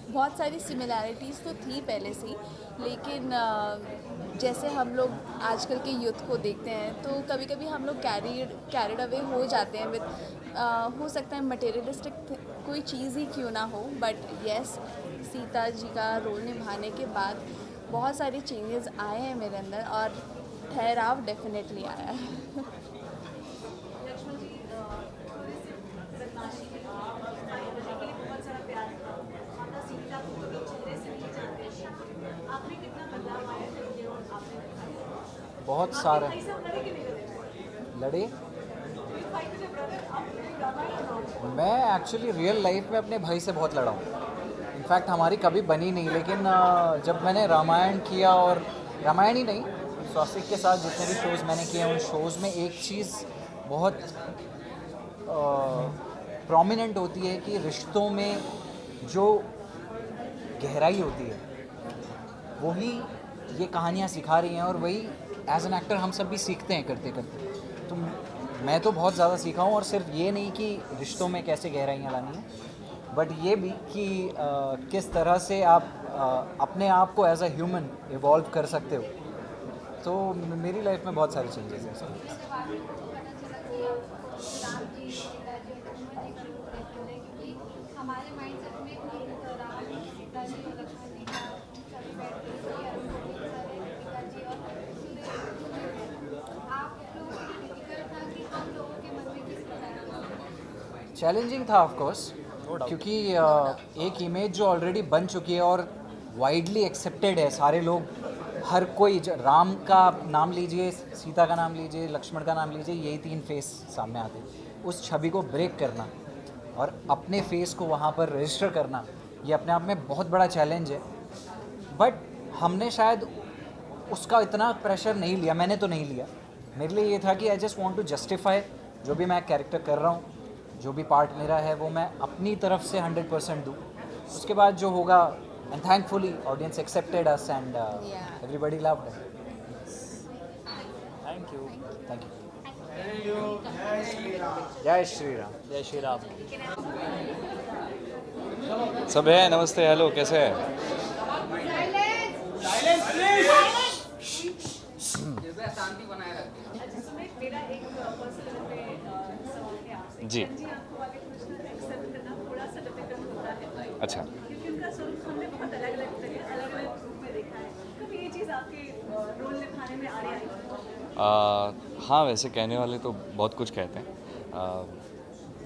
बहुत सारी सिमिलैरिटीज़ तो थी पहले से ही, लेकिन जैसे हम लोग आजकल के यूथ को देखते हैं तो कभी कभी हम लोग कैरिड अवे हो जाते हैं विद हो सकता है मटेरियलिस्टिक कोई चीज़ ही क्यों ना हो, बट यस, सीता जी का रोल निभाने के बाद बहुत सारे चेंजेस आए हैं मेरे अंदर और ठहराव डेफिनेटली आया है। बहुत सारे लड़े। मैं एक्चुअली रियल लाइफ में अपने भाई से बहुत लड़ा हूँ। इनफैक्ट हमारी कभी बनी नहीं, लेकिन जब मैंने रामायण किया, और रामायण ही नहीं, स्वास्तिक के साथ जितने भी शोज़ मैंने किए हैं उन शोज़ में एक चीज़ बहुत प्रोमिनेंट होती है कि रिश्तों में जो गहराई होती है वही ये कहानियाँ सिखा रही हैं, और वही एज एन एक्टर हम सब भी सीखते हैं करते करते। तो मैं तो बहुत ज़्यादा सीखा हूँ, और सिर्फ ये नहीं कि रिश्तों में कैसे गहराइयाँ लानी है, बट ये भी कि किस तरह से आप अपने आप को एज अ ह्यूमन इवॉल्व कर सकते हो। तो मेरी लाइफ में बहुत सारे चेंजेस हैं। हमारे माइंडसेट में राम, सीता जी और लक्ष्मण जी का सभी बैठ के आप लोगों के लिए डिफिकल्ट था कि हम लोगों के मन में किस तरह चैलेंजिंग था ऑफ कोर्स, क्योंकि एक इमेज जो ऑलरेडी बन चुकी है और वाइडली एक्सेप्टेड है, सारे लोग, हर कोई, राम का नाम लीजिए, सीता का नाम लीजिए, लक्ष्मण का नाम लीजिए, यही 3 फेस सामने आते हैं। उस छवि को ब्रेक करना और अपने फेस को वहाँ पर रजिस्टर करना, ये अपने आप में बहुत बड़ा चैलेंज है। बट हमने शायद उसका इतना प्रेशर नहीं लिया, मैंने तो नहीं लिया। मेरे लिए ये था कि I just want to justify जो भी मैं कैरेक्टर कर रहा हूँ, जो भी पार्ट मेरा है वो मैं अपनी तरफ से 100% दूँ। उसके बाद जो होगा, and thankfully audience accepted us and everybody loved it. Thank you. Thank you. जय श्री राम। जय श्री राम। सब है, नमस्ते, हेलो, कैसे हैं? शांति बनाए रखते हैं। मेरा एक पर्सनल सवाल है आपसे। जी। आपको वाले कृष्ण एक्सेप्ट करना थोड़ा सा डिफिकल्ट होता है। अच्छा। क्योंकि उनका स्वरूप हमने बहुत अलग-अलग तरह, अलग-अलग रूप में देखा है। कभी ये चीज़ आपके रोल निभाने में आ रही है? हाँ, वैसे कहने वाले तो बहुत कुछ कहते हैं।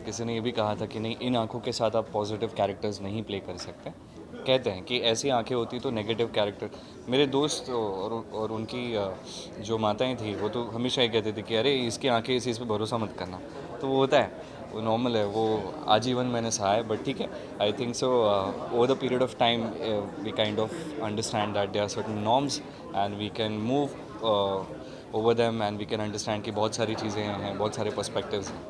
किसी ने ये भी कहा था कि नहीं, इन आँखों के साथ आप पॉजिटिव कैरेक्टर्स नहीं प्ले कर सकते। कहते हैं कि ऐसी आंखें होती तो नेगेटिव कैरेक्टर। मेरे दोस्त और उनकी जो माताएं थी वो तो हमेशा ये कहते थे कि अरे इसकी आंखें, इस चीज़ पे भरोसा मत करना। तो वो होता है, वो नॉर्मल है, वो आजीवन मैंने सहा है। बट ठीक है, I think so over the period of time we kind of understand that there are certain norms and we can move over them and we can understand कि बहुत सारी चीज़ें हैं, बहुत सारे पर्सपेक्टिव्स हैं।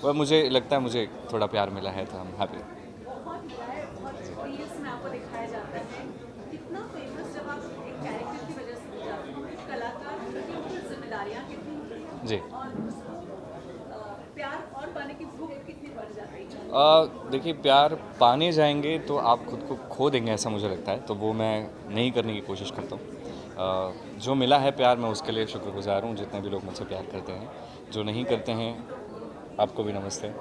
और मुझे लगता है मुझे थोड़ा प्यार मिला है, तो आई एम हैप्पी। जी। प्यार और पाने की भूख कितनी बढ़ जाती है? देखिए, प्यार पाने जाएंगे तो आप खुद को खो देंगे, ऐसा मुझे लगता है। तो वो मैं नहीं करने की कोशिश करता हूँ। जो मिला है प्यार, मैं उसके लिए शुक्रगुजार हूँ। जितने भी लोग मुझसे प्यार करते हैं, जो नहीं करते हैं, आपको भी नमस्ते।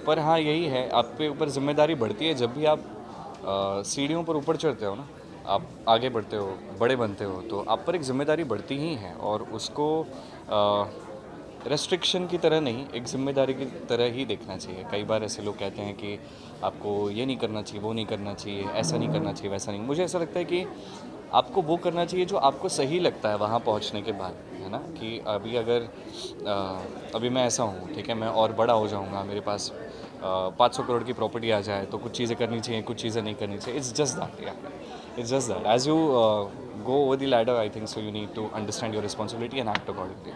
पर हाँ, यही है, आप पे ऊपर जिम्मेदारी बढ़ती है। जब भी आप सीढ़ियों पर ऊपर चढ़ते हो ना, आप आगे बढ़ते हो, बड़े बनते हो, तो आप पर एक जिम्मेदारी बढ़ती ही है। और उसको रेस्ट्रिक्शन की तरह नहीं, एक जिम्मेदारी की तरह ही देखना चाहिए। कई बार ऐसे लोग कहते हैं कि आपको ये नहीं करना चाहिए, वो नहीं करना चाहिए, ऐसा नहीं करना चाहिए, वैसा नहीं। मुझे ऐसा लगता है कि आपको वो करना चाहिए जो आपको सही लगता है वहाँ पहुँचने के बाद, है ना। कि अभी अगर अभी मैं ऐसा हूँ, ठीक है, मैं और बड़ा हो जाऊँगा, मेरे पास 500 करोड़ की प्रॉपर्टी आ जाए, तो कुछ चीज़ें करनी चाहिए, कुछ चीज़ें नहीं करनी चाहिए। इट्स जस्ट दैट, या it's just that. As you go over the ladder, I think so you need to understand your responsibility and act accordingly.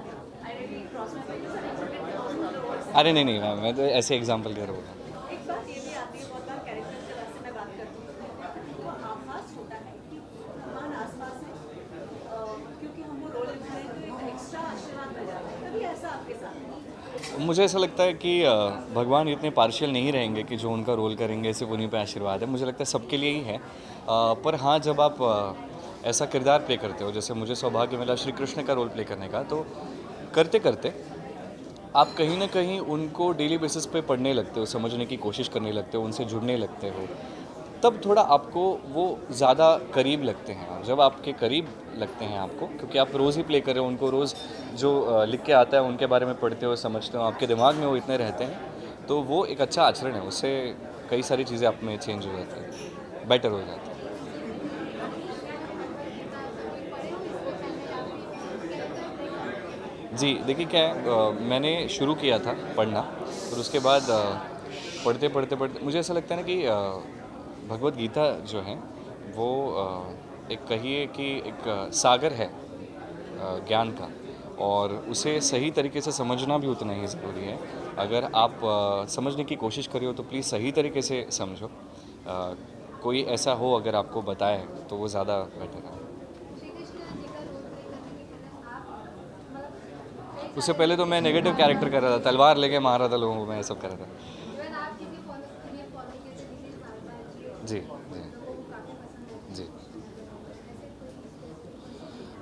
अरे नहीं, मैं तो ऐसे एग्जांपल दे रहा हूँ। एक बात ये भी आती है, बहुत बार कैरेक्टर के बारे में बात करती हूँ, तो आभास होता है कि भगवान आसपास है, क्योंकि हम वो रोल निभा रहे हैं, तो एक एक्स्ट्रा आशीर्वाद मिल जाता है। कभी ऐसा आपके साथ? मुझे ऐसा लगता है कि भगवान इतने पार्शियल नहीं रहेंगे कि जो उनका रोल करेंगे सिर्फ उन्हीं पे आशीर्वाद है। मुझे लगता है सबके लिए ही है। पर हाँ, जब आप ऐसा किरदार प्ले करते हो, जैसे मुझे सौभाग्य मिला श्री कृष्ण का रोल प्ले करने का, तो करते करते आप कहीं ना कहीं उनको डेली बेसिस पे पढ़ने लगते हो, समझने की कोशिश करने लगते हो, उनसे जुड़ने लगते हो, तब थोड़ा आपको वो ज़्यादा करीब लगते हैं। और जब आपके करीब लगते हैं आपको, क्योंकि आप रोज़ ही प्ले कर रहे हो, उनको रोज़ जो लिख के आता है उनके बारे में पढ़ते हो, समझते हो, आपके दिमाग में वो इतने रहते हैं, तो वो एक अच्छा आचरण है। उससे कई सारी चीज़ें आप में चेंज हो जाती हैं, बेटर हो जाती है। जी देखिए क्या है, मैंने शुरू किया था पढ़ना, और उसके बाद पढ़ते पढ़ते मुझे ऐसा लगता है ना कि भगवत गीता जो है वो एक कहिए कि एक सागर है ज्ञान का, और उसे सही तरीके से समझना भी उतना ही ज़रूरी है। अगर आप समझने की कोशिश करिए तो प्लीज़ सही तरीके से समझो। कोई ऐसा हो अगर आपको बताए तो वो ज़्यादा बेटर है। उससे पहले तो मैं नेगेटिव कैरेक्टर कर रहा था, तलवार लेके मार रहा था लोगों को, मैं ये सब कर रहा था। जी जी जी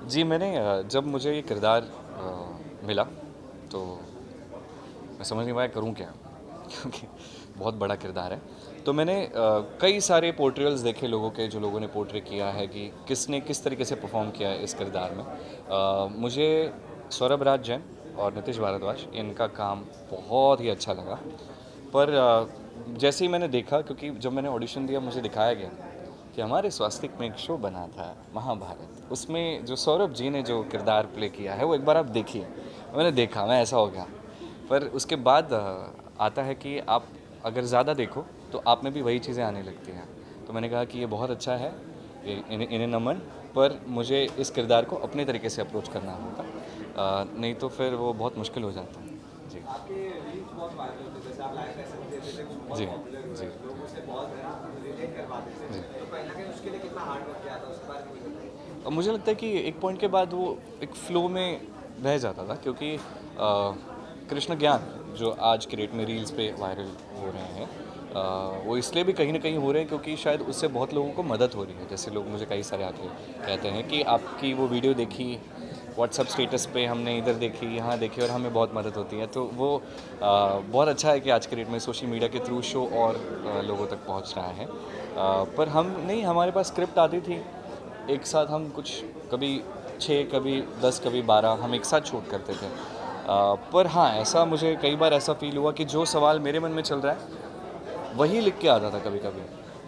जी मैंने जब मुझे ये किरदार मिला तो मैं समझ नहीं पाया करूँ क्या, क्योंकि बहुत बड़ा किरदार है। तो मैंने कई सारे पोर्ट्रेल्स देखे लोगों के, जो लोगों ने पोर्ट्रे किया है कि किसने किस तरीके से परफॉर्म किया है इस किरदार में। मुझे सौरभ राज जैन और नितिश भारद्वाज, इनका काम बहुत ही अच्छा लगा। पर जैसे ही मैंने देखा, क्योंकि जब मैंने ऑडिशन दिया मुझे दिखाया गया कि हमारे स्वास्तिक में एक शो बना था महाभारत, उसमें जो सौरभ जी ने जो किरदार प्ले किया है वो एक बार आप देखिए। मैंने देखा, मैं ऐसा हो गया। पर उसके बाद आता है कि आप अगर ज़्यादा देखो तो आप में भी वही चीज़ें आने लगती हैं। तो मैंने कहा कि ये बहुत अच्छा है, इन्हें नमन, पर मुझे इस किरदार को अपने तरीके से अप्रोच करना होगा, नहीं तो फिर वो बहुत मुश्किल हो जाता है। जी जी जी जी मुझे लगता है कि एक पॉइंट के बाद वो एक फ़्लो में रह जाता था, क्योंकि कृष्ण ज्ञान जो आज की डेट में रील्स पे वायरल हो रहे हैं, वो इसलिए भी कहीं ना कहीं हो रहे हैं क्योंकि शायद उससे बहुत लोगों को मदद हो रही है। जैसे लोग मुझे कई सारे आके कहते हैं कि आपकी वो वीडियो देखी, व्हाट्सअप स्टेटस पे हमने इधर देखी, यहाँ देखी, और हमें बहुत मदद होती है। तो वो बहुत अच्छा है कि आज के डेट में सोशल मीडिया के थ्रू शो और लोगों तक पहुँच रहा है। पर हम नहीं, हमारे पास स्क्रिप्ट आती थी, एक साथ हम कुछ कभी 6, कभी 10, कभी 12 हम एक साथ शूट करते थे। पर हाँ, ऐसा मुझे कई बार ऐसा फील हुआ कि जो सवाल मेरे मन में चल रहा है वही लिख के आता था कभी कभी।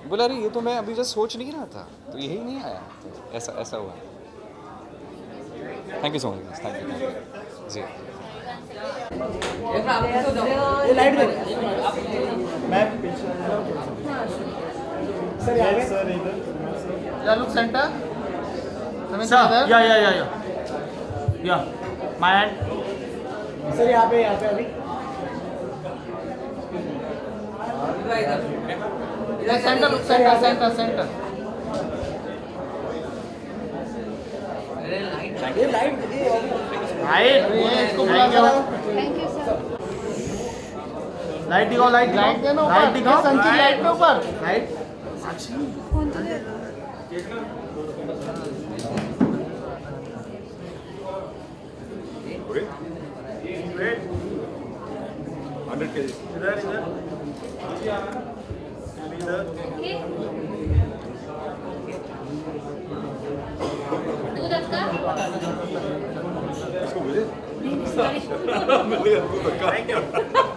बोला अरे ये तो मैं अभी जस्ट सोच नहीं रहा था, तो यही नहीं आया, तो ऐसा हुआ। Thank you so much. Thank you जी। लुक सेंटर या माय हैंड सर यहाँ पे अभी सेंटर लुक सेंटर लाइट दिखाओ, लाइट दिखाओ, संची लाइट के ऊपर लाइट।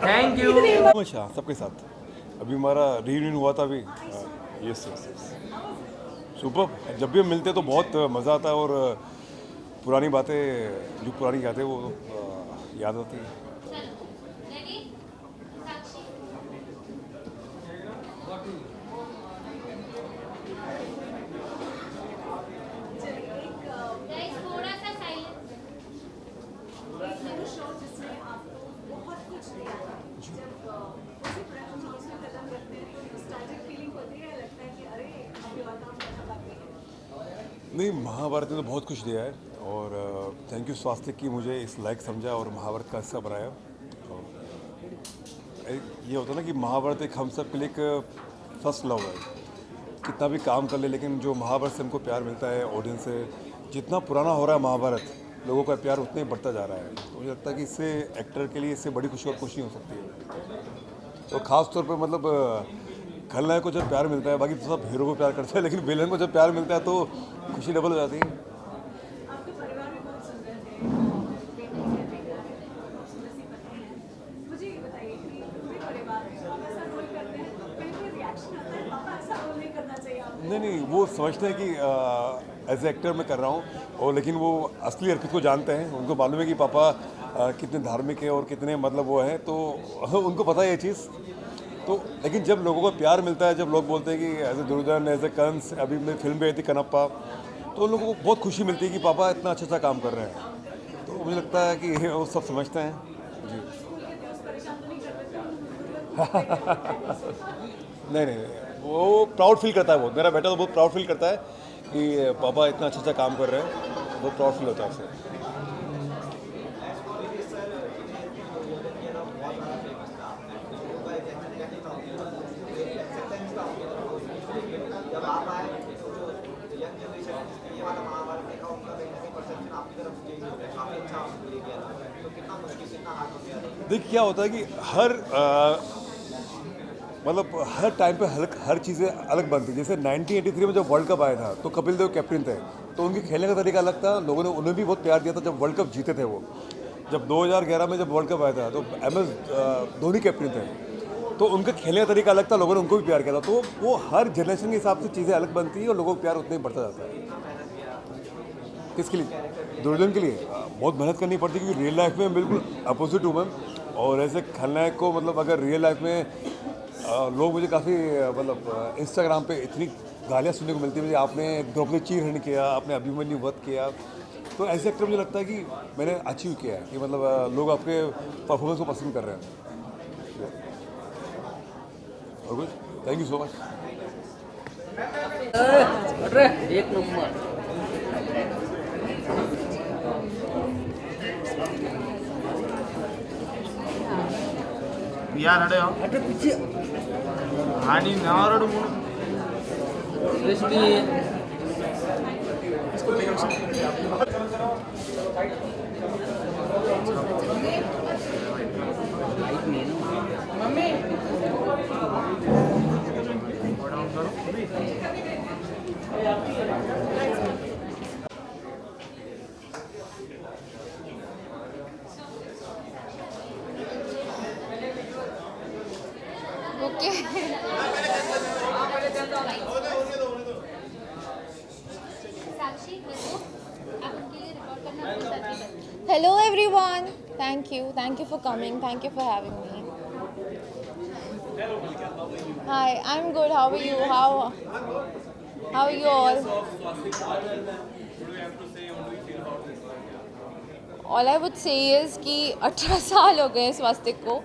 थैंक यू सबके साथ। अभी हमारा रियूनियन हुआ था अभी। Yes super. जब भी हम मिलते हैं तो बहुत मज़ा आता है, और पुरानी बातें जो पुरानी यादें वो याद आती है। नहीं, महाभारत ने तो बहुत कुछ दिया है, और थैंक यू स्वास्तिक की मुझे इस लायक समझा और महाभारत का हिस्सा बनाया। ये होता ना कि महाभारत एक हम सब के लिए एक फर्स्ट लव है। कितना भी काम कर ले, लेकिन जो महाभारत से हमको प्यार मिलता है ऑडियंस से, जितना पुराना हो रहा है महाभारत लोगों का प्यार उतना ही बढ़ता जा रहा है। तो मुझे लगता है कि इससे एक्टर के लिए इससे बड़ी खुशी और खुशी हो सकती है। तो ख़ास तौर पे मतलब खलनायक को जब प्यार मिलता है, बाकी तो सब हीरो को प्यार करते हैं, लेकिन विलन को जब प्यार मिलता है तो खुशी डबल हो जाती है। आपके परिवार में बहुत सुंदर है, बेटी है, बेटा है, सुंदर सी पत्नी है। मुझे ये बताइए कि पूरे परिवार में पापा ऐसा रोल करते हैं, कहीं कोई रिएक्शन आता है, पापा ऐसा रोल नहीं करना चाहिए आपको? नहीं, वो समझते हैं कि एज ए एक्टर मैं कर रहा हूँ, और लेकिन वो असली अर्पित को जानते हैं। उनको मालूम है कि पापा कितने धार्मिक है और कितने मतलब वो हैं, तो उनको पता है ये चीज़। तो लेकिन जब लोगों को प्यार मिलता है, जब लोग बोलते हैं कि as a Duryodhan, as a Kans, अभी मेरी फिल्म भी आई थी कनप्पा, तो उन लोगों को बहुत खुशी मिलती है कि पापा इतना अच्छा काम कर रहे हैं। तो मुझे लगता है कि वो सब समझते हैं जी। नहीं, वो प्राउड फील करता है। वो मेरा बेटा तो बहुत प्राउड फील करता है कि पापा इतना अच्छा काम कर रहे हैं, बहुत प्राउड फील होता है उससे। देखिए क्या होता है कि हर मतलब हर टाइम पे हर चीज़ें अलग बनती है। जैसे 1983 में जब वर्ल्ड कप आया था तो कपिल देव कैप्टन थे, तो उनके खेलने का तरीका अलग था। लोगों ने उन्हें भी बहुत प्यार दिया था जब वर्ल्ड कप जीते थे वो। जब 2011 में जब वर्ल्ड कप आया था तो MS धोनी कैप्टन थे, तो उनका खेलने का तरीका अलग था, लोगों ने उनको भी प्यार किया था। तो वो हर जनरेशन के हिसाब से चीज़ें अलग बनती हैं और लोगों को प्यार उतना ही बढ़ता जाता है। किसके लिए? दुर्योधन के लिए बहुत मेहनत करनी पड़ती है, क्योंकि रियल लाइफ में बिल्कुल अपोजिट हूँ मैं। और ऐसे खलनायक को मतलब अगर रियल लाइफ में लोग मुझे काफ़ी मतलब इंस्टाग्राम पे इतनी गालियाँ सुनने को मिलती है, मुझे आपने द्रौपदी चीरहरण किया, आपने अभिमन्यु वध किया। तो ऐसे एक्टर मुझे लगता है कि मैंने अचीव किया है कि मतलब लोग आपके परफॉर्मेंस को पसंद कर रहे हैं। और कुछ थैंक यू सो मच। एक नंबर। यार अड़े अटे पीछे हानी नारड़ मुन रेशमी इसको mummy okay hello everyone, thank you for coming, thank you for having me. Hi, I am good, how are you? How are you all? All I would say is कि 18 साल हो गए स्वास्तिक को।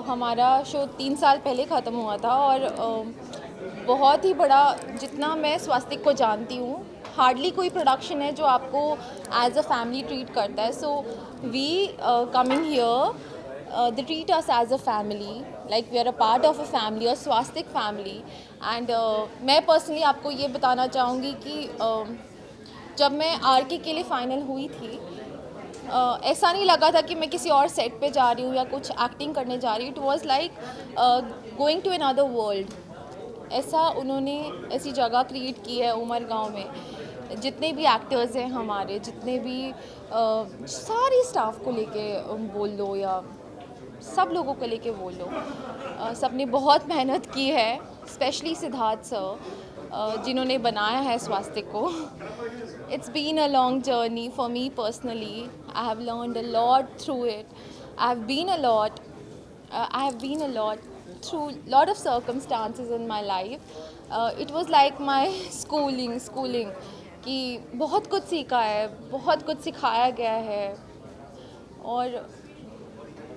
हमारा शो 3 साल पहले ख़त्म हुआ था, और बहुत ही बड़ा, जितना मैं स्वास्तिक को जानती हूँ, हार्डली कोई प्रोडक्शन है जो आपको एज अ फैमिली ट्रीट करता है। So we coming here, they treat us as a family, like we are a part of a family, और स्वास्तिक फैमिली। एंड मैं पर्सनली आपको ये बताना चाहूँगी कि जब मैं RK के लिए फ़ाइनल हुई थी, ऐसा नहीं लगा था कि मैं किसी और सेट पे जा रही हूँ या कुछ एक्टिंग करने जा रही हूँ। It was like going to another world. ऐसा उन्होंने ऐसी जगह क्रिएट की है उमर गांव में। जितने भी एक्टर्स हैं हमारे, जितने भी सारी स्टाफ को लेके बोल लो या सब लोगों को लेके बोल लो, सबने बहुत मेहनत की है, स्पेशली सिद्धार्थ सर जिन्होंने बनाया है स्वास्तिक को। It's been a long journey for me personally. I have learned a lot through it. I have been a lot through lot of circumstances in my life. It was like my schooling कि बहुत कुछ सीखा है, बहुत कुछ सिखाया गया है। और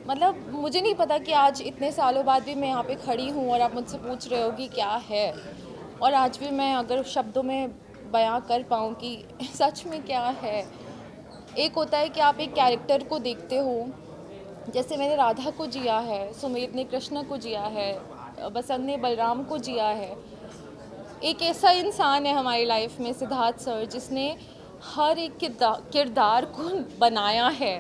मतलब मुझे नहीं पता कि आज इतने सालों बाद भी मैं यहाँ पे खड़ी हूँ और आप मुझसे पूछ रहे हो कि क्या है, और आज भी मैं अगर शब्दों में बयां कर पाऊँ कि सच में क्या है। एक होता है कि आप एक कैरेक्टर को देखते हो, जैसे मैंने राधा को जिया है, सुमेध ने कृष्ण को जिया है, बसंत ने बलराम को जिया है। एक ऐसा इंसान है हमारी लाइफ में सिद्धार्थ सर, जिसने हर एक किरदार को बनाया है,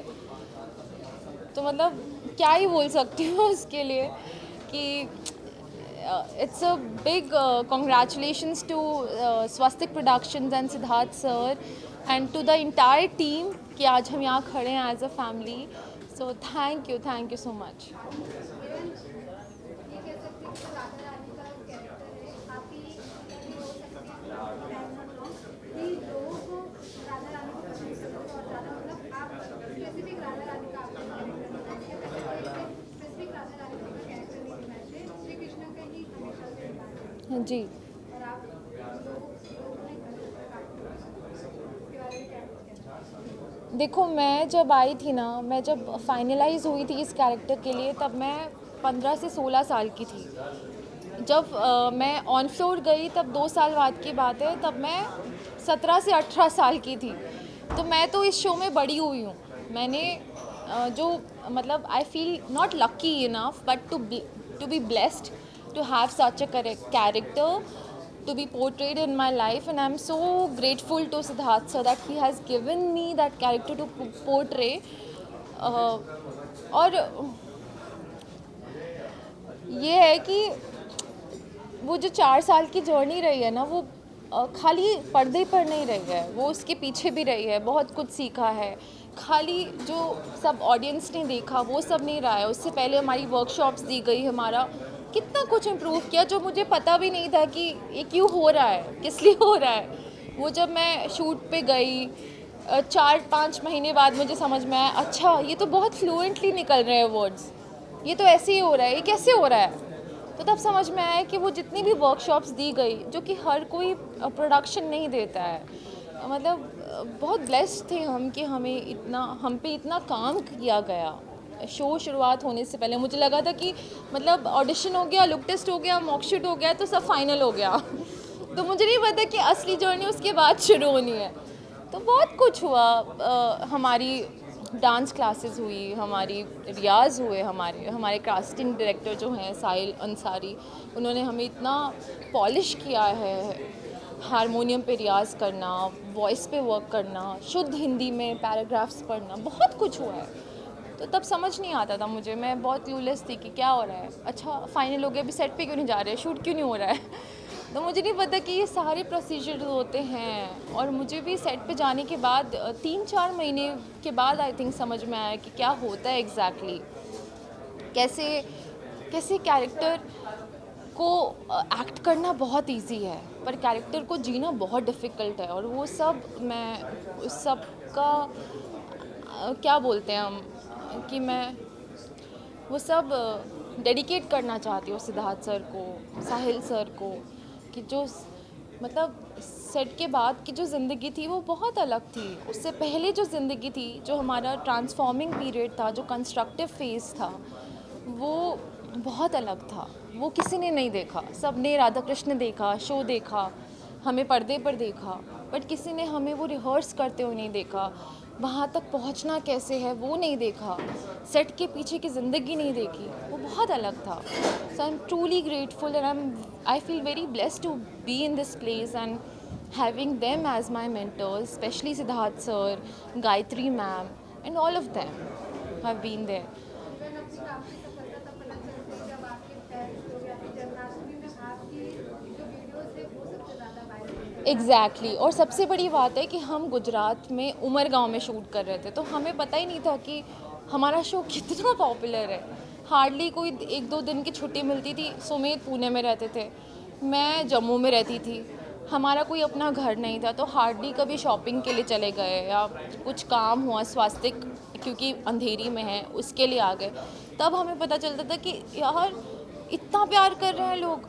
तो मतलब क्या ही बोल सकती हूँ उसके लिए कि it's a big congratulations to Swastik Productions and Siddharth sir and to the entire team कि आज हम यहाँ खड़े हैं as a family. So thank you so much. जी देखो, मैं जब आई थी ना, मैं जब फाइनलाइज हुई थी इस कैरेक्टर के लिए, तब मैं 15 से 16 साल की थी. जब मैं ऑन फ्लोर गई तब 2 साल बाद की बात है, तब मैं 17 से 18 साल की थी. तो मैं तो इस शो में बड़ी हुई हूँ. मैंने जो मतलब I feel not lucky enough but to be blessed to have such a character to be portrayed in my life, and I'm so grateful to Siddharth sir that he has given me that character to portray. और ये है कि वो जो 4 साल की जर्नी रही है ना, वो खाली पर्दे पर नहीं रही है, वो उसके पीछे भी रही है. बहुत कुछ सीखा है. खाली जो सब ऑडियंस ने देखा वो सब नहीं रहा है. उससे पहले हमारी वर्कशॉप्स दी गई, हमारा कितना कुछ इम्प्रूव किया जो मुझे पता भी नहीं था कि ये क्यों हो रहा है, किस लिए हो रहा है. वो जब मैं शूट पे गई 4-5 महीने बाद मुझे समझ में आया, अच्छा ये तो बहुत फ्लुएंटली निकल रहे हैं वर्ड्स, ये तो ऐसे ही हो रहा है, ये कैसे हो रहा है. तो तब समझ में आया कि वो जितनी भी वर्कशॉप्स दी गई, जो कि हर कोई प्रोडक्शन नहीं देता है, मतलब बहुत ब्लेस्ड थे हम कि हम पे इतना काम किया गया. शो शुरुआत होने से पहले मुझे लगा था कि मतलब ऑडिशन हो गया, लुक टेस्ट हो गया, मॉक शूट हो गया तो सब फाइनल हो गया. तो मुझे नहीं पता कि असली जर्नी उसके बाद शुरू होनी है. तो बहुत कुछ हुआ. हमारी डांस क्लासेस हुई, हमारी रियाज़ हुए, हमारे कास्टिंग डायरेक्टर जो हैं साहिल अंसारी, उन्होंने हमें इतना पॉलिश किया है. हारमोनियम पे रियाज़ करना, वॉइस पे वर्क करना, शुद्ध हिंदी में पैराग्राफ्स पढ़ना, बहुत कुछ हुआ है. तो तब समझ नहीं आता था मुझे, मैं बहुत क्लूलेस थी कि क्या हो रहा है. अच्छा फाइनल हो गया, अभी सेट पे क्यों नहीं जा रहे, शूट क्यों नहीं हो रहा है. तो मुझे नहीं पता कि ये सारे प्रोसीजर होते हैं. और मुझे भी सेट पे जाने के बाद 3-4 महीने के बाद आई थिंक समझ में आया कि क्या होता है एग्जैक्टली, कैसे कैरेक्टर को एक्ट करना बहुत इजी है, पर कैरेक्टर को जीना बहुत डिफ़िकल्ट है. और वो सब मैं उस सब का क्या बोलते हैं हम कि मैं वो सब डेडिकेट करना चाहती हूँ सिद्धार्थ सर को, साहिल सर को, कि जो मतलब सेट के बाद की जो ज़िंदगी थी वो बहुत अलग थी. उससे पहले जो ज़िंदगी थी, जो हमारा ट्रांसफॉर्मिंग पीरियड था, जो कंस्ट्रक्टिव फेज़ था, वो बहुत अलग था. वो किसी ने नहीं देखा. सब ने राधा कृष्ण देखा, शो देखा, हमें पर्दे पर देखा, बट किसी ने हमें वो रिहर्स करते हुए नहीं देखा. वहाँ तक पहुँचना कैसे है वो नहीं देखा. सेट के पीछे की ज़िंदगी नहीं देखी. वो बहुत अलग था. So I am truly grateful and I feel very blessed to be in this place and having them as my mentors, specially Siddharth sir, Gayatri ma'am and all of them have been there. Exactly. और सबसे बड़ी बात है कि हम गुजरात में उमर गांव में शूट कर रहे थे, तो हमें पता ही नहीं था कि हमारा शो कितना पॉपुलर है. हार्डली कोई 1-2 दिन की छुट्टी मिलती थी. सुमित पुणे में रहते थे, मैं जम्मू में रहती थी. हमारा कोई अपना घर नहीं था, तो हार्डली कभी शॉपिंग के लिए चले गए या कुछ काम हुआ स्वास्तिक क्योंकि अंधेरी में है उसके लिए आ गए. तब हमें पता चलता था कि यार इतना प्यार कर रहे हैं लोग.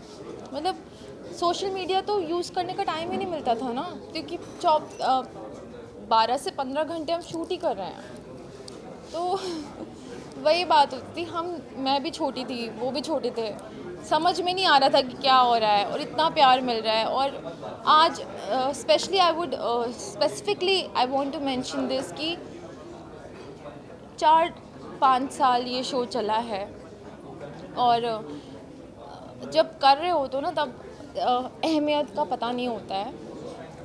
मतलब सोशल मीडिया तो यूज़ करने का टाइम ही नहीं मिलता था ना, क्योंकि 12 से 15 घंटे हम शूट ही कर रहे हैं. तो वही बात होती थी. मैं भी छोटी थी, वो भी छोटे थे, समझ में नहीं आ रहा था कि क्या हो रहा है और इतना प्यार मिल रहा है. और आज specially I would specifically I want to mention this कि 4-5 साल ये शो चला है, और जब कर रहे हो तो ना तब अहमियत का पता नहीं होता है.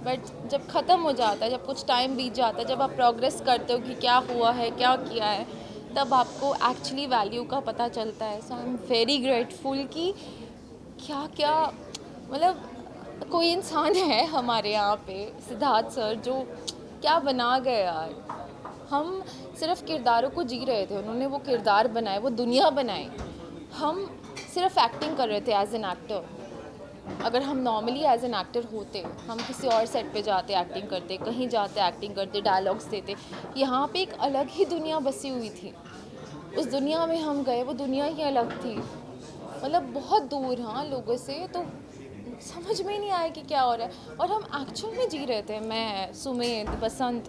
बट जब ख़त्म हो जाता है, जब कुछ टाइम बीत जाता है, जब आप प्रोग्रेस करते हो कि क्या हुआ है, क्या किया है, तब आपको एक्चुअली वैल्यू का पता चलता है. So I am very grateful कि क्या क्या मतलब कोई इंसान है हमारे यहाँ पे, सिद्धार्थ सर, जो क्या बना गए यार. हम सिर्फ किरदारों को जी रहे थे, उन्होंने वो किरदार बनाए, वो दुनिया बनाई. हम सिर्फ एक्टिंग कर रहे थे एज एन एक्टर. अगर हम नॉर्मली एज एन एक्टर होते, हम किसी और सेट पे जाते, एक्टिंग करते, कहीं जाते, एक्टिंग करते, डायलॉग्स देते. यहाँ पे एक अलग ही दुनिया बसी हुई थी. उस दुनिया में हम गए, वो दुनिया ही अलग थी, मतलब बहुत दूर हाँ लोगों से. तो समझ में ही नहीं आया कि क्या हो रहा है. और हम एक्चुअल में जी रहे थे, मैं, सुमित, बसंत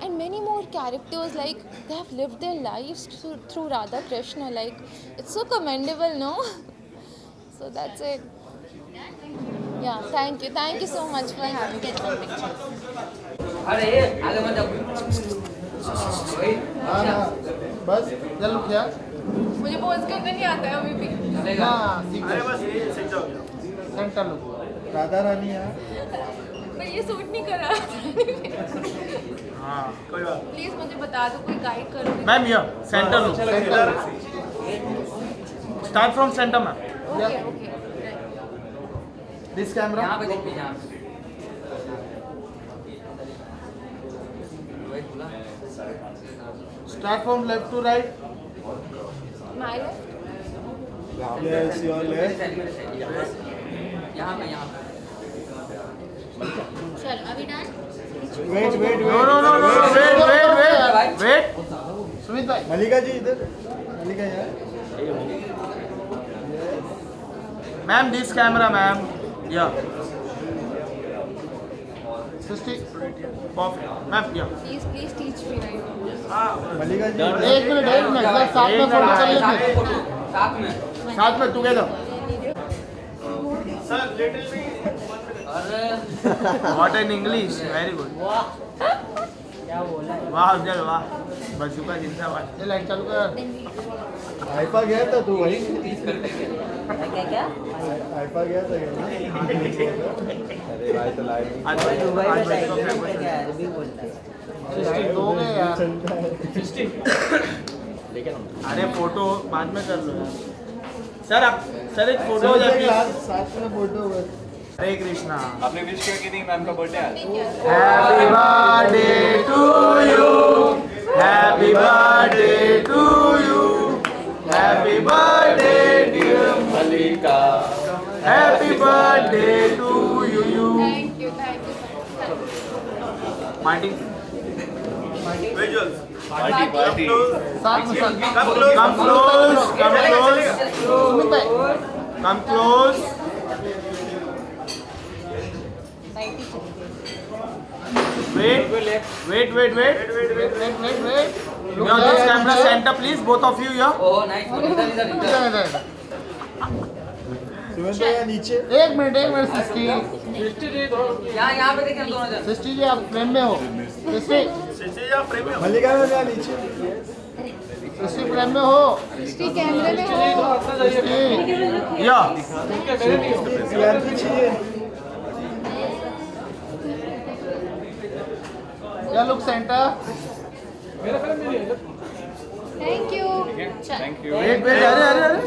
and many more characters, like they have lived their lives through Radha Krishna. Like it's so commendable, no? So that's it. Yeah, thank you so much for having me on pictures. बस चल क्या मुझे पोज करना नहीं आता है अभी भी. सेंटर लुक राधा रानी है. पर ये सूट नहीं कर रहा. हाँ कोई बात. प्लीज मुझे बता दो, कोई गाइड करो. मैम ये centre look. Start from centre ma'am. Okay okay. This camera यहाँ पे देखिए, यहाँ start from left to right. My left. Yes your left. यहाँ पे चलो अभी done. Wait no wait. Sumit भाई, मलिका जी इधर. मलिका यार. Ma'am this camera ma'am. या सृष्टि परफेक्ट मैम. या please teach me right. Malika ji एक मिनट साथ में फोटो चल लेते. साथ में टुगेदर. सर लिटिल भी. What in English. Very good. क्या बोला. वाह अफजल वाह. बजुका जिंदाबाद. ये लाइट चालू कर. आईफा गया था तू वही. क्या आईफा गया था. अरे भाई तो लाइव आज दुबई में अरबी बोलता है. दो गए यार. अरे फोटो बाद में कर लो यार. सर आप सर एक फोटो हो जाती है साथ में फोटो. हरे कृष्णा. आपने विश किया कि नहीं मैम का बर्थडे है. Happy birthday to you. Happy birthday to you. Happy birthday dear Malika. Happy birthday to you. Thank you. Party visuals. Party साथ में come close. Wait. Now this camera center, please, both of you here. Oh, nice. इधर. नीचे. एक मिनट सिस्टी. यहाँ पे देखिए हम दोनों जन. सिस्टी जी आप फ्रेम में हो. सिस्टी जी आप फ्रेम में हो. मलिका में क्या नीचे. सिस्टी फ्रेम में हो. सिस्टी कैमरे में हो. या या look centre. Thank you. Wait अरे